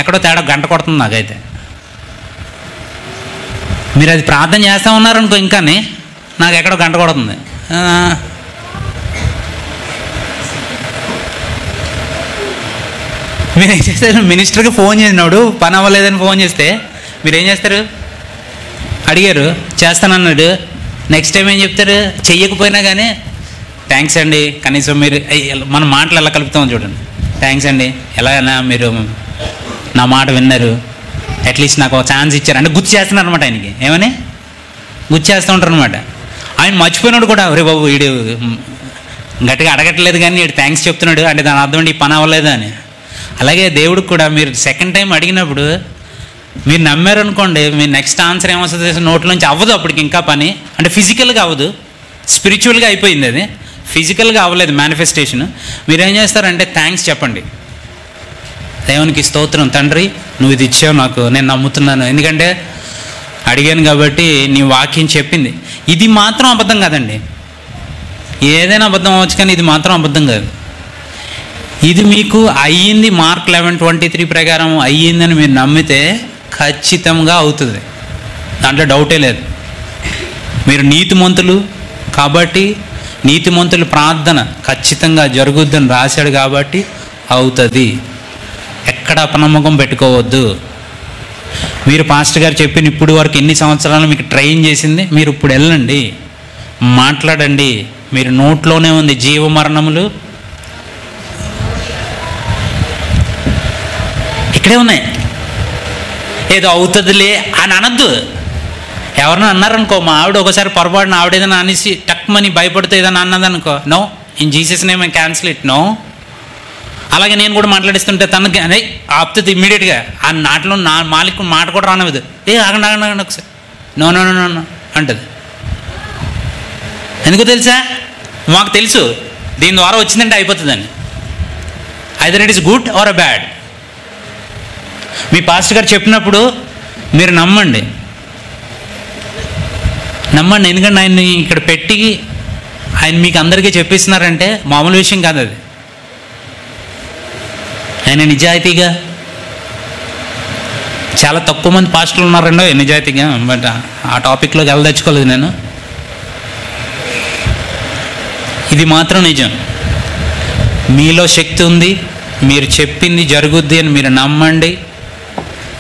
ఎక్కడో తేడా గంట కొడుతుంది నాకైతే. మీరు అది ప్రార్థన చేస్తూ ఉన్నారనుకో, ఇంకా నాకు ఎక్కడో గంట కొడుతుంది. మీరు ఏం చేస్తారు? మినిస్టర్కి ఫోన్ చేసినాడు, పని అవ్వలేదని ఫోన్ చేస్తే మీరేం చేస్తారు? అడిగారు, చేస్తానన్నాడు. నెక్స్ట్ టైం ఏం చెప్తారు? చెయ్యకపోయినా కానీ థ్యాంక్స్ అండి, కనీసం మీరు మన మాటలు ఎలా కలుపుతామో చూడండి. థ్యాంక్స్ అండి, ఎలాగైనా మీరు నా మాట విన్నారు, అట్లీస్ట్ నాకు ఒక ఛాన్స్ ఇచ్చారు అంటే గుర్తు చేస్తున్నారు అనమాట. ఆయనకి ఏమని గుర్తు చేస్తూ ఉంటారు అనమాట. ఆయన మర్చిపోయినాడు కూడా, ఒరే బాబు వీడు గట్టిగా అడగట్లేదు కానీ వీడు థ్యాంక్స్ చెప్తున్నాడు అంటే దాని అర్థం ఈ పని అవ్వలేదు అని. అలాగే దేవుడికి కూడా మీరు సెకండ్ టైం అడిగినప్పుడు మీరు నమ్మారనుకోండి, మీరు నెక్స్ట్ ఆన్సర్ ఏమొస్తుంది? నోట్లోంచి అవ్వదు అప్పటికి ఇంకా పని. అంటే ఫిజికల్గా అవ్వదు, స్పిరిచువల్గా అయిపోయింది. అది ఫిజికల్గా అవ్వలేదు మేనిఫెస్టేషన్. మీరేం చేస్తారంటే థ్యాంక్స్ చెప్పండి. దేవునికి స్తోత్రం తండ్రి, నువ్వు ఇది ఇచ్చావు నాకు, నేను నమ్ముతున్నాను, ఎందుకంటే అడిగాను కాబట్టి నీ వాక్యం చెప్పింది. ఇది మాత్రం అబద్ధం కాదండి, ఏదైనా అబద్ధం అవ్వచ్చు కానీ ఇది మాత్రం అబద్ధం కాదు. ఇది మీకు అయ్యింది, మార్క్ 11:23 ప్రకారం అయ్యిందని మీరు నమ్మితే ఖచ్చితంగా అవుతుంది, దాంట్లో డౌటే లేదు. మీరు నీతిమంతులు కాబట్టి నీతిమంతుల ప్రార్థన ఖచ్చితంగా జరుగుద్దని రాశాడు కాబట్టి అవుతుంది. ఎక్కడ అపనమ్మకం పెట్టుకోవద్దు. మీరు పాస్టర్ గారు చెప్పిన ఇప్పుడు వరకు ఎన్ని సంవత్సరాలు మీకు ట్రైన్ చేసింది, మీరు ఇప్పుడు వెళ్ళండి, మాట్లాడండి. మీరు నోట్లోనే ఉంది జీవ మరణములు, ఇక్కడే ఉన్నాయి. ఏదో అవుతుందిలే అని అనద్దు. ఎవరైనా అన్నారనుకో, మా ఆవిడ ఒకసారి పొరపాటున ఆవిడ ఏదైనా అనేసి టక్మని భయపడితే ఏదైనా అన్నదనుకో, no, in Jesus name I cancel it. No, అలాగే నేను కూడా మాట్లాడిస్తుంటే తనకి అదే ఆపుతుంది ఇమ్మీడియట్గా. ఆ నాట్లో నా మాలిక్ మాట కూడా రానివ్వదు. ఆగండి ఆగండి ఆగండి ఒకసారి, నో నో నో నో అంటది. ఎందుకు తెలుసా? మాకు తెలుసు దీని ద్వారా వచ్చిందంటే అయిపోతుందని. Either it is good or a bad. Me pastor గారు చెప్పినప్పుడు మీరు నమ్మండి, ఎందుకంటే ఆయన్ని ఇక్కడ పెట్టి ఆయన మీకు అందరికీ చెప్పిస్తున్నారంటే మామూలు విషయం కాదు అది. ఆయన నిజాయితీగా, చాలా తక్కువ మంది పాస్టర్లు ఉన్నారండో నిజాయితీగా, బట్ ఆ టాపిక్లోకి వెళ్ళదచ్చుకోలేదు నేను. ఇది మాత్రం నిజం, మీలో శక్తి ఉంది, మీరు చెప్పింది జరుగుద్ది అని మీరు నమ్మండి.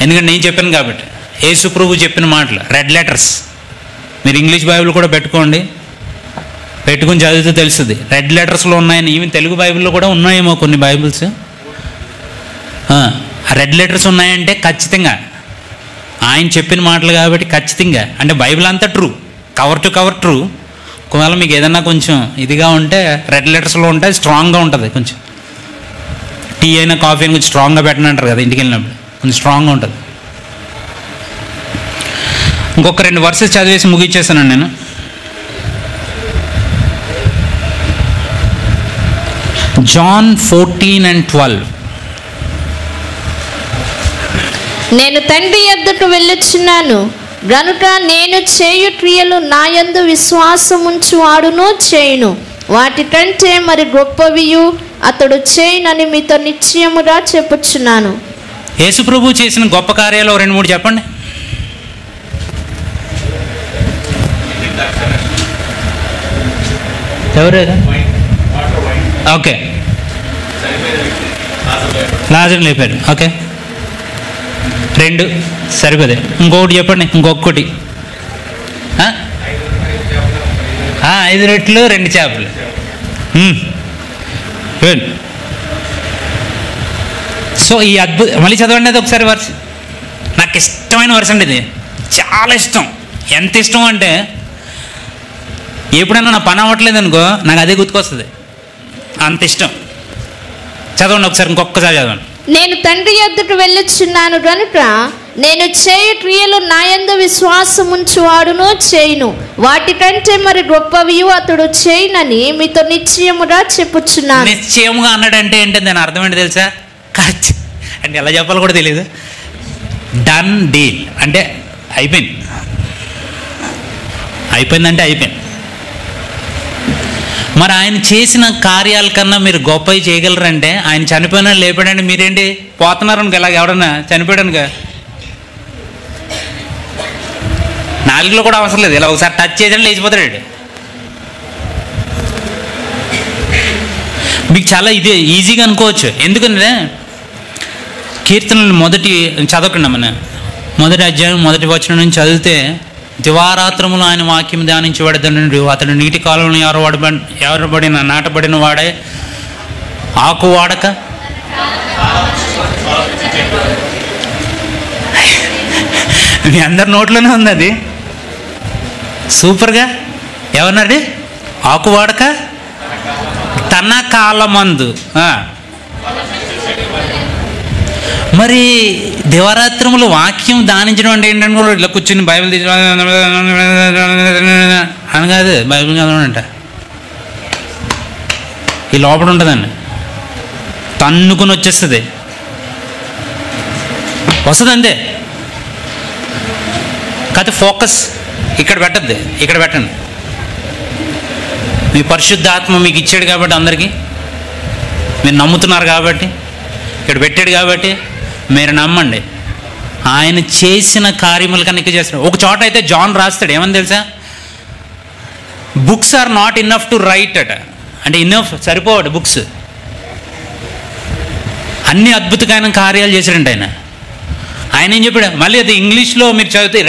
ఎందుకంటే నేను చెప్పాను కాబట్టి. యేసు ప్రభు చెప్పిన మాటలు రెడ్ లెటర్స్. మీరు ఇంగ్లీష్ బైబిల్ కూడా పెట్టుకోండి, పెట్టుకుని చదివితే తెలుస్తుంది. రెడ్ లెటర్స్లో ఉన్నాయని, ఈవెన్ తెలుగు బైబిల్లో కూడా ఉన్నాయేమో కొన్ని బైబిల్స్. రెడ్ లెటర్స్ ఉన్నాయంటే ఖచ్చితంగా ఆయన చెప్పిన మాటలు కాబట్టి ఖచ్చితంగా, అంటే బైబిల్ అంతా true, cover to cover true. ఒకవేళ మీకు ఏదన్నా కొంచెం ఇదిగా ఉంటే రెడ్ లెటర్స్లో ఉంటే స్ట్రాంగ్గా ఉంటుంది. కొంచెం టీ అయినా కాఫీ అయినా కొంచెం స్ట్రాంగ్గా పెట్టనంటారు కదా ఇంటికి వెళ్ళినప్పుడు, కొంచెం స్ట్రాంగ్గా ఉంటుంది. ఇంకొక 2 వర్సెస్ చదివేసి ముగించేసానండి నేను. జాన్ 14:12. నేను తండ్రి యొద్దకు వెళ్ళుచున్నాను గనుక నేను చేయు క్రియలు నా యందు విశ్వాసముంచు వాడును చేయును, వాటికంటే మరి గొప్పవియు అతడు చేయునని మీతో నిశ్చయముగా చెప్పుచున్నాను. యేసు ప్రభు చేసిన గొప్ప కార్యాలు 2-3 చెప్పండి. ఎవరు? ఓకే, లాజరు లేపారు. ఓకే, 2 సరిపోదే. ఇంకొకటి చెప్పండి, ఇంకొకటి. 5 రొట్టెలు 2 చేపలు. సో ఈ మళ్ళీ చదవండి అది ఒకసారి వర్స్. నాకు ఇష్టమైన వర్స్ అండి ఇది, చాలా ఇష్టం. ఎంత ఇష్టం అంటే ఎప్పుడైనా నా పని అవ్వట్లేదు అనుకో నాకు అదే గుర్తుకొస్తుంది, అంత ఇష్టం. చదవండి ఒకసారి, ఇంకొకసారి చదవండి. నేను తండ్రి యొద్దకు వెళ్ళుచున్నాను గనుక నేను చేయు క్రియలు నా యందు విశ్వాసముంచువాడును చేయును, వాటికంటే మరి గొప్పవియు అతడు చేయునని మీతో నిశ్చయముగా చెప్పుచున్నాను. నిశ్చయముగా అన్నాడంటే ఏంటంటే దాని అర్థం ఏంటి తెలుసా? అంటే ఎలా చెప్పాలో కూడా తెలియదు. డన్ డీల్ అంటే అయిపోయింది, అయిపోయిందంటే అయిపోయింది. మరి ఆయన చేసిన కార్యాల కన్నా మీరు గొప్పవి చేయగలరంటే, ఆయన చనిపోయినా లేపాడంటే మీరేంటి పోతున్నారనుకో, ఇలాగ ఎవడన్నా చనిపోయాడనుకో నాలుగులో కూడా అవసరం లేదు, ఇలా ఒకసారి టచ్ చేసాడు లేచిపోతాడు. మీకు చాలా ఇది ఈజీగా అనుకోవచ్చు. ఎందుకంటే కీర్తనలు చదవకుండా మొదటి అధ్యాయం 1వ వచనం నుంచి చదివితే, దివారాత్రములు ఆయన వాక్యం ధ్యానించబడదండు, అతడు నీటి కాలంలో ఎవరబడిన నాటబడిన వాడే, ఆకు వాడక మీ అందరి నోట్లోనే ఉంది అది సూపర్గా. ఎవరన్నది? ఆకు వాడక తన కాలమందు. మరి దివారాత్రములు వాక్యం ధ్యానించడం అంటే ఏంటంటే కూడా ఇట్లా కూర్చుని బైబిల్ అని కాదు, బైబిల్ చదవడం అంట ఈ లోపల ఉంటుందండి, తన్నుకుని వచ్చేస్తుంది, వస్తుంది అంతే. కాకపోతే ఫోకస్ ఇక్కడ పెట్టద్దు, ఇక్కడ పెట్టండి. మీ పరిశుద్ధాత్మ మీకు ఇచ్చాడు కాబట్టి, అందరికీ మీరు నమ్ముతున్నారు కాబట్టి, ఇక్కడ పెట్టాడు కాబట్టి మీరు నమ్మండి. ఆయన చేసిన కార్యములు కనుక చేస్తాడు. ఒక చోట అయితే జాన్ రాస్తాడు, ఏమని తెలుసా? Books are not enough to write అట. అంటే ఇనఫ్ సరిపోవడు బుక్స్, అన్ని అద్భుతమైన కార్యాలు చేశాడంట ఆయన. ఆయన ఏం చెప్పాడు? మళ్ళీ అది ఇంగ్లీష్లో మీరు చదివితే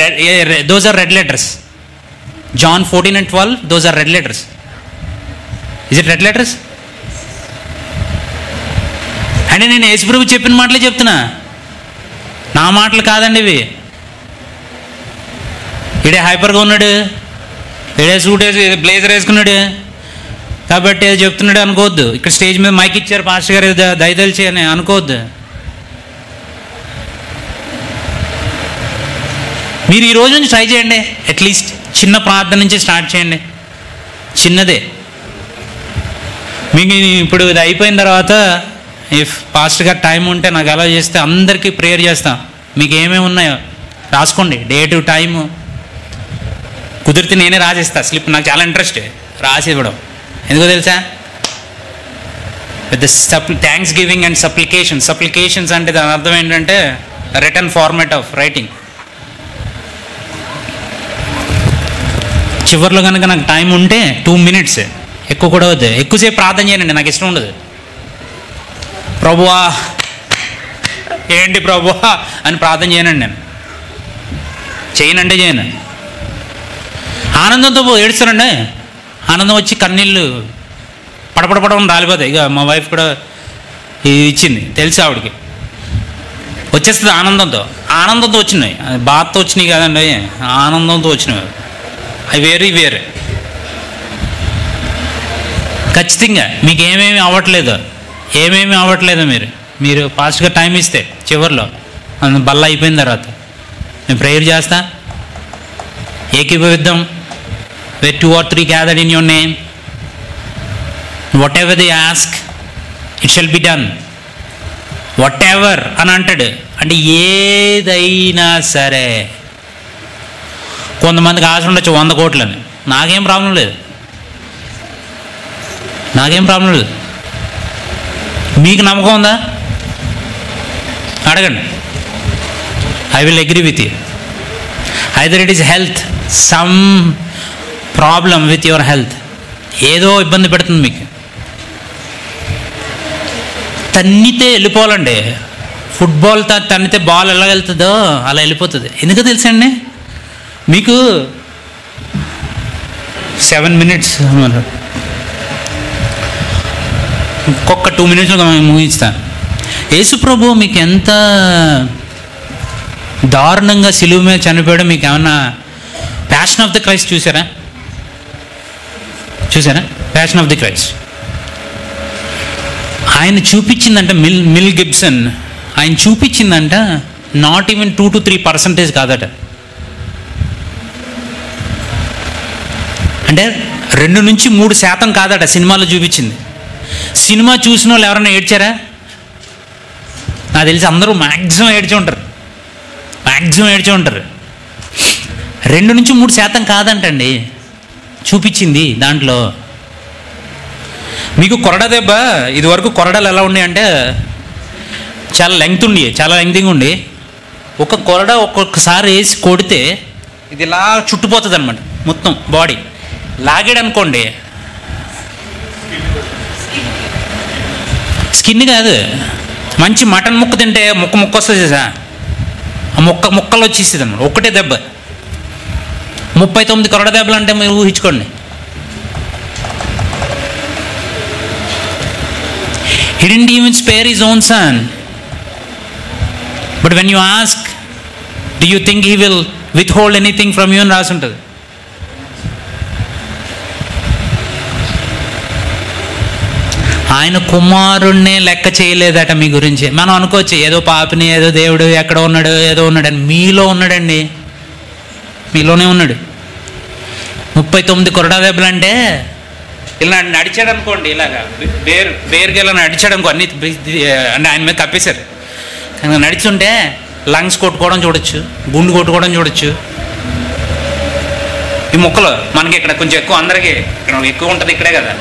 those are red letters. John 14:12 those are red letters. Is it red letters? అంటే నేను యేసుప్రభు చెప్పిన మాటలే చెప్తున్నా, నా మాటలు కాదండి ఇవి. ఇడే హైపర్గా ఉన్నాడు, ఇడే సూట్ వేసి బ్లేజర్ వేసుకున్నాడు, కాబట్టి అది చెప్తున్నాడు అనుకోవద్దు. ఇక్కడ స్టేజ్ మీద మైక్ ఇచ్చారు పాస్టర్ గారు దయదలిచి అని అనుకోవద్దు. మీరు ఈ రోజు నుంచి ట్రై చేయండి. అట్లీస్ట్ చిన్న ప్రార్థన నుంచి స్టార్ట్ చేయండి, చిన్నదే. మీకు ఇప్పుడు ఇది అయిపోయిన తర్వాత ఇఫ్ పాస్టర్ గారు టైం ఉంటే నాకు అలా చేస్తే అందరికీ ప్రేయర్ చేస్తాం. మీకు ఏమేమి ఉన్నాయో రాసుకోండి, డేటు టైము. కుదిరితే నేనే రాసిస్తా స్లిప్. నాకు చాలా ఇంట్రెస్ట్ రాసి ఇవ్వడం. ఎందుకో తెలుసా, with thanks giving and supplications అంటే దాని అర్థం ఏంటంటే రిటర్న్ ఫార్మాట్ ఆఫ్ రైటింగ్. చివరిలో కనుక నాకు టైం ఉంటే 2 minutes, ఎక్కువ కూడా వద్దు. ఎక్కువసేపు ప్రార్థన చేయనండి, నాకు ఇష్టం ఉండదు. ప్రభువా ఏంటి ప్రభువా అని ప్రార్థన చేయనండి, నేను చేయనంటే చేయను. ఆనందంతో ఏడుస్తానండి, ఆనందం వచ్చి కన్నీళ్ళు పడపడపడం రాలిపోతాయి. ఇక మా వైఫ్ కూడా ఇది ఇచ్చింది, తెలుసు ఆవిడకి, వచ్చేస్తుంది ఆనందంతో వచ్చినాయి. బాధతో వచ్చినాయి కాదండి, ఆనందంతో వచ్చినాయి. అవి వేరే ఖచ్చితంగా. మీకు ఏమేమి అవ్వట్లేదు మీరు ఫాస్ట్గా టైం ఇస్తే చివరిలో బల్ల అయిపోయిన తర్వాత మేము ప్రేయర్ చేస్తా. ఏకీభవిద్దాం. where 2 or 3 gathered in your name, whatever they ask it shall be done. whatever అని అంటాడు అంటే ఏదైనా సరే. కొంతమందికి ఆశ ఉండొచ్చు 100 కోట్లని. నాకేం ప్రాబ్లం లేదు. మీకు నమ్మకం ఉందా? అడగండి. I will agree with you. Either it is health, some problem with your health, ఏదో ఇబ్బంది పెడుతుంది మీకు. తన్నితే వెళ్ళిపోవాలండి. ఫుట్బాల్ తన్నితే బాల్ ఎలా వెళ్తుందో అలా వెళ్ళిపోతుంది. ఎందుకో తెలుసండి, మీకు 7 minutes, ఇంకొక 2 minutes ముగిస్తాను. యేసుప్రభు మీకు ఎంత దారుణంగా సిలువ మీద చనిపోయాడో మీకు ఏమన్నా ప్యాషన్ ఆఫ్ ది క్రైస్ట్ చూసారా? ప్యాషన్ ఆఫ్ ది క్రైస్ట్ ఆయన చూపించిందంట, మిల్ గిబ్సన్ ఆయన చూపించిందంట నాట్ ఈవెన్ 2 to 3% కాదట. అంటే 2 నుంచి 3% కాదట సినిమాలో చూపించింది. సినిమా చూసిన వాళ్ళు ఎవరైనా ఏడ్చారా? నాకు తెలిసి అందరూ మ్యాక్సిమం ఏడ్చి ఉంటారు. 2 నుంచి 3% కాదంటండి చూపించింది దాంట్లో. మీకు కొరడ దెబ్బ, ఇది వరకు కొరడలు ఎలా ఉన్నాయి అంటే చాలా లెంగ్తింగ్ ఉండి ఒక కొరడ ఒక్కొక్కసారి వేసి కొడితే ఇది ఇలా చుట్టుపోతుంది అనమాట మొత్తం బాడీ. లాగాడనుకోండి, స్కిన్ కాదు, మంచి మటన్ ముక్క తింటే ముక్క వస్తుంది చేసా, ఆ ముక్కలు వచ్చేస్తుంది అనమాట ఒక్కటే దెబ్బ. 39 కొరడ దెబ్బలు అంటే మీరు ఊహించుకోండి. He didn't even spare his own son. But when you ask, do you think he will withhold anything from you అని రాసి ఉంటుంది. ఆయన కుమారుణ్ణే లెక్క చేయలేదట మీ గురించి. మనం అనుకోవచ్చు ఏదో పాపిని, ఏదో దేవుడు ఎక్కడ ఉన్నాడు, ఏదో ఉన్నాడు అని. మీలో ఉన్నాడండి, మీలోనే ఉన్నాడు. 39 కొరడా దెబ్బలు అంటే ఇలా నడిచాడు అనుకోండి, ఇలాగా బేరుగా ఇలా నడిచాడు అనుకో, అన్ని అంటే ఆయన మీద కప్పేశారు. కానీ నడిచుంటే లంగ్స్ కొట్టుకోవడం చూడొచ్చు, గుండు కొట్టుకోవడం చూడొచ్చు. ఈ ముక్కలు మనకి ఇక్కడ కొంచెం ఎక్కువ, అందరికీ ఇక్కడ ఎక్కువ ఉంటుంది, ఇక్కడే కదా.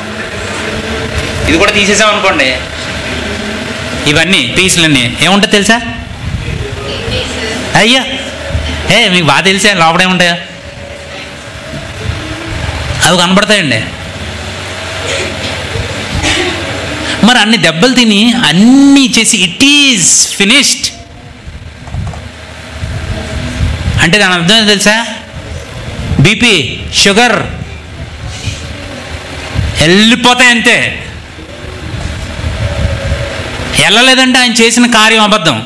ఇది కూడా తీసేసాం అనుకోండి, ఇవన్నీ పీసులన్నీ ఏముంటుంది తెలుసా? అయ్యా మీకు బాగా తెలిసా లోపల ఏముంటాయా? అవి కనపడతాయండి. మరి అన్ని దెబ్బలు తిని అన్నీ చేసి ఇట్ ఈజ్ ఫినిష్డ్ అంటే దాని అర్థం తెలుసా? బీపీ, షుగర్ వెళ్ళిపోతాయి అంతే. వెళ్ళలేదంటే ఆయన చేసిన కార్యం అబద్ధం.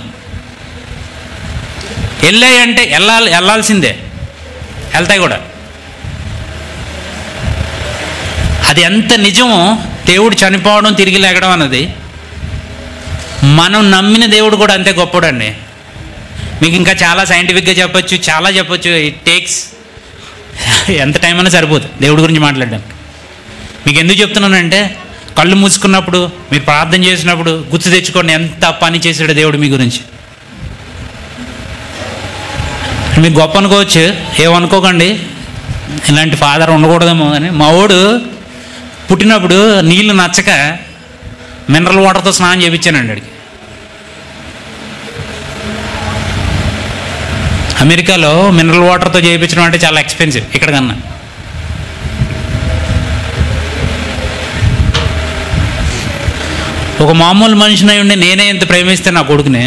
వెళ్ళాయంటే వెళ్ళాల్సిందే, వెళ్తాయి కూడా. అది ఎంత నిజమో దేవుడు చనిపోవడం తిరిగి లేగడం అన్నది, మనం నమ్మిన దేవుడు కూడా అంతే గొప్పడండి. మీకు ఇంకా చాలా సైంటిఫిక్గా చెప్పొచ్చు, చాలా చెప్పొచ్చు. ఇట్ టేక్స్ ఎంత టైం అయినా సరిపోదు దేవుడి గురించి మాట్లాడడానికి. మీకు ఎందుకు చెప్తున్నానంటే, కళ్ళు మూసుకున్నప్పుడు మీరు ప్రార్థన చేసినప్పుడు గుర్తు తెచ్చుకోండి ఎంత పని చేశాడు దేవుడు మీ గురించి. మీకు గొప్ప అనుకోవచ్చు, ఏమనుకోకండి, ఇలాంటి ఫాదర్ ఉండకూడదేమో అని. మా వాడు పుట్టినప్పుడు నీళ్ళు నచ్చక మినరల్ వాటర్తో స్నానం చేయించానండి. అడిగి అమెరికాలో మినరల్ వాటర్తో చేయించడం అంటే చాలా ఎక్స్పెన్సివ్ ఇక్కడ కన్నా. ఒక మామూలు మనిషినై ఉండి నేనే ఎంత ప్రేమిస్తే నా కొడుకుని,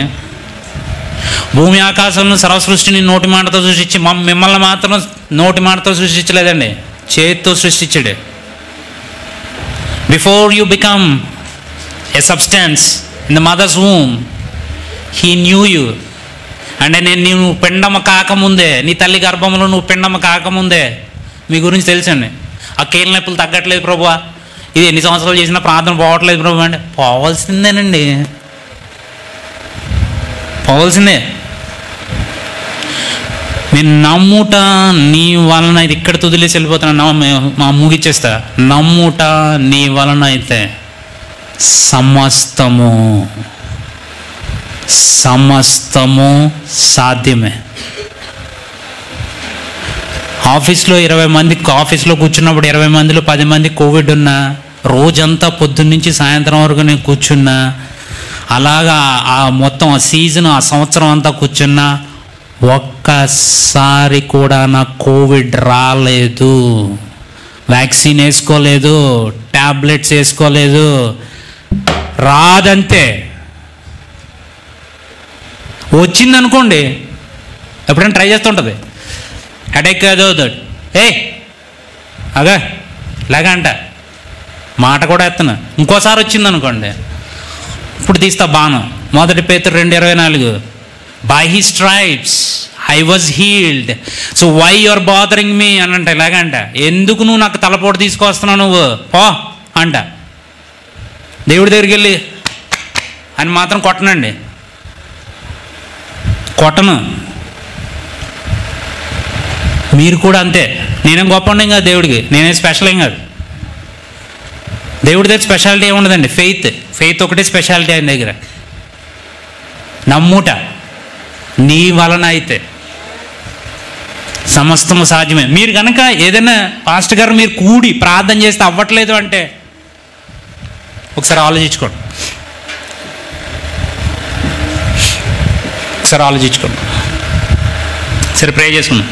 భూమి ఆకాశాలను సర్వ సృష్టిని నోటి మాటతో సృష్టించి మిమ్మల్ని మాత్రం నోటి మాటతో సృష్టించలేదండి, చేతితో సృష్టించాడు. Before you become a substance in the mothers womb he knew you. అంటే నువ్వు పిండమ కాకముందే, నీ తల్లి గర్భంలో నువ్వు పిండమ కాకముందే మీ గురించి తెలుసండి. ఆ కీళ్ళ నొప్పులు తగ్గట్లేదు ప్రభువా, ఇది ఎన్ని సంవత్సరాలు చేసినా ప్రార్థన పోవట్లేదు ప్రభు అంటే, పోవాల్సిందేనండి, పోవాల్సిందే. నేను నమ్ముట నీ వలన, ఇది ఇక్కడ తుదిలేసి వెళ్ళిపోతున్నా, మా ముగిచ్చేస్తా. నమ్ముట నీ వలన అయితే సమస్తము సాధ్యమే. ఆఫీస్లో 20 మంది, ఆఫీస్లో కూర్చున్నప్పుడు 20 మందిలో 10 మంది కోవిడ్ ఉన్నా, రోజంతా పొద్దున్న నుంచి సాయంత్రం వరకు నేను కూర్చున్నా, అలాగా ఆ మొత్తం ఆ సీజన్, ఆ సంవత్సరం అంతా కూర్చున్నా, ఒక్కసారి కూడా నాకు కోవిడ్ రాలేదు. వ్యాక్సిన్ వేసుకోలేదు, ట్యాబ్లెట్స్ వేసుకోలేదు, రాదంతే. వచ్చిందనుకోండి ఎప్పుడైనా ట్రై చేస్తుంటుంది, హెడేక్ ఏదో అగా ఇలాగా అంట, మాట కూడా ఎత్తను. ఇంకోసారి వచ్చిందనుకోండి, ఇప్పుడు తీస్తా బాణం. 1 Peter 2:24, by his stripes I was healed, so why you are bothering me అని అంట. ఇలాగంట, ఎందుకు నువ్వు నాకు తలపోటు తీసుకొస్తున్నావు నువ్వు పో అంట. దేవుడి దగ్గరికి వెళ్ళి అని మాత్రం కొట్టనండి, కొట్టను. మీరు కూడా అంతే. నేనేం గొప్ప ఉండేం కాదు దేవుడికి, నేనేం స్పెషల్ ఏం కాదు. దేవుడి దగ్గర స్పెషాలిటీ ఏముండదండి, ఫెయిత్ ఒకటే స్పెషాలిటీ ఆయన దగ్గర. నమ్ముట నీ వలన అయితే సమస్తము సాధ్యమే. మీరు కనుక ఏదైనా పాస్టర్ గారు మీరు కూడి ప్రార్థన చేస్తే అవ్వట్లేదు అంటే ఒకసారి ఆలోచించుకోండి, సరే ప్రే చేసుకుందాం.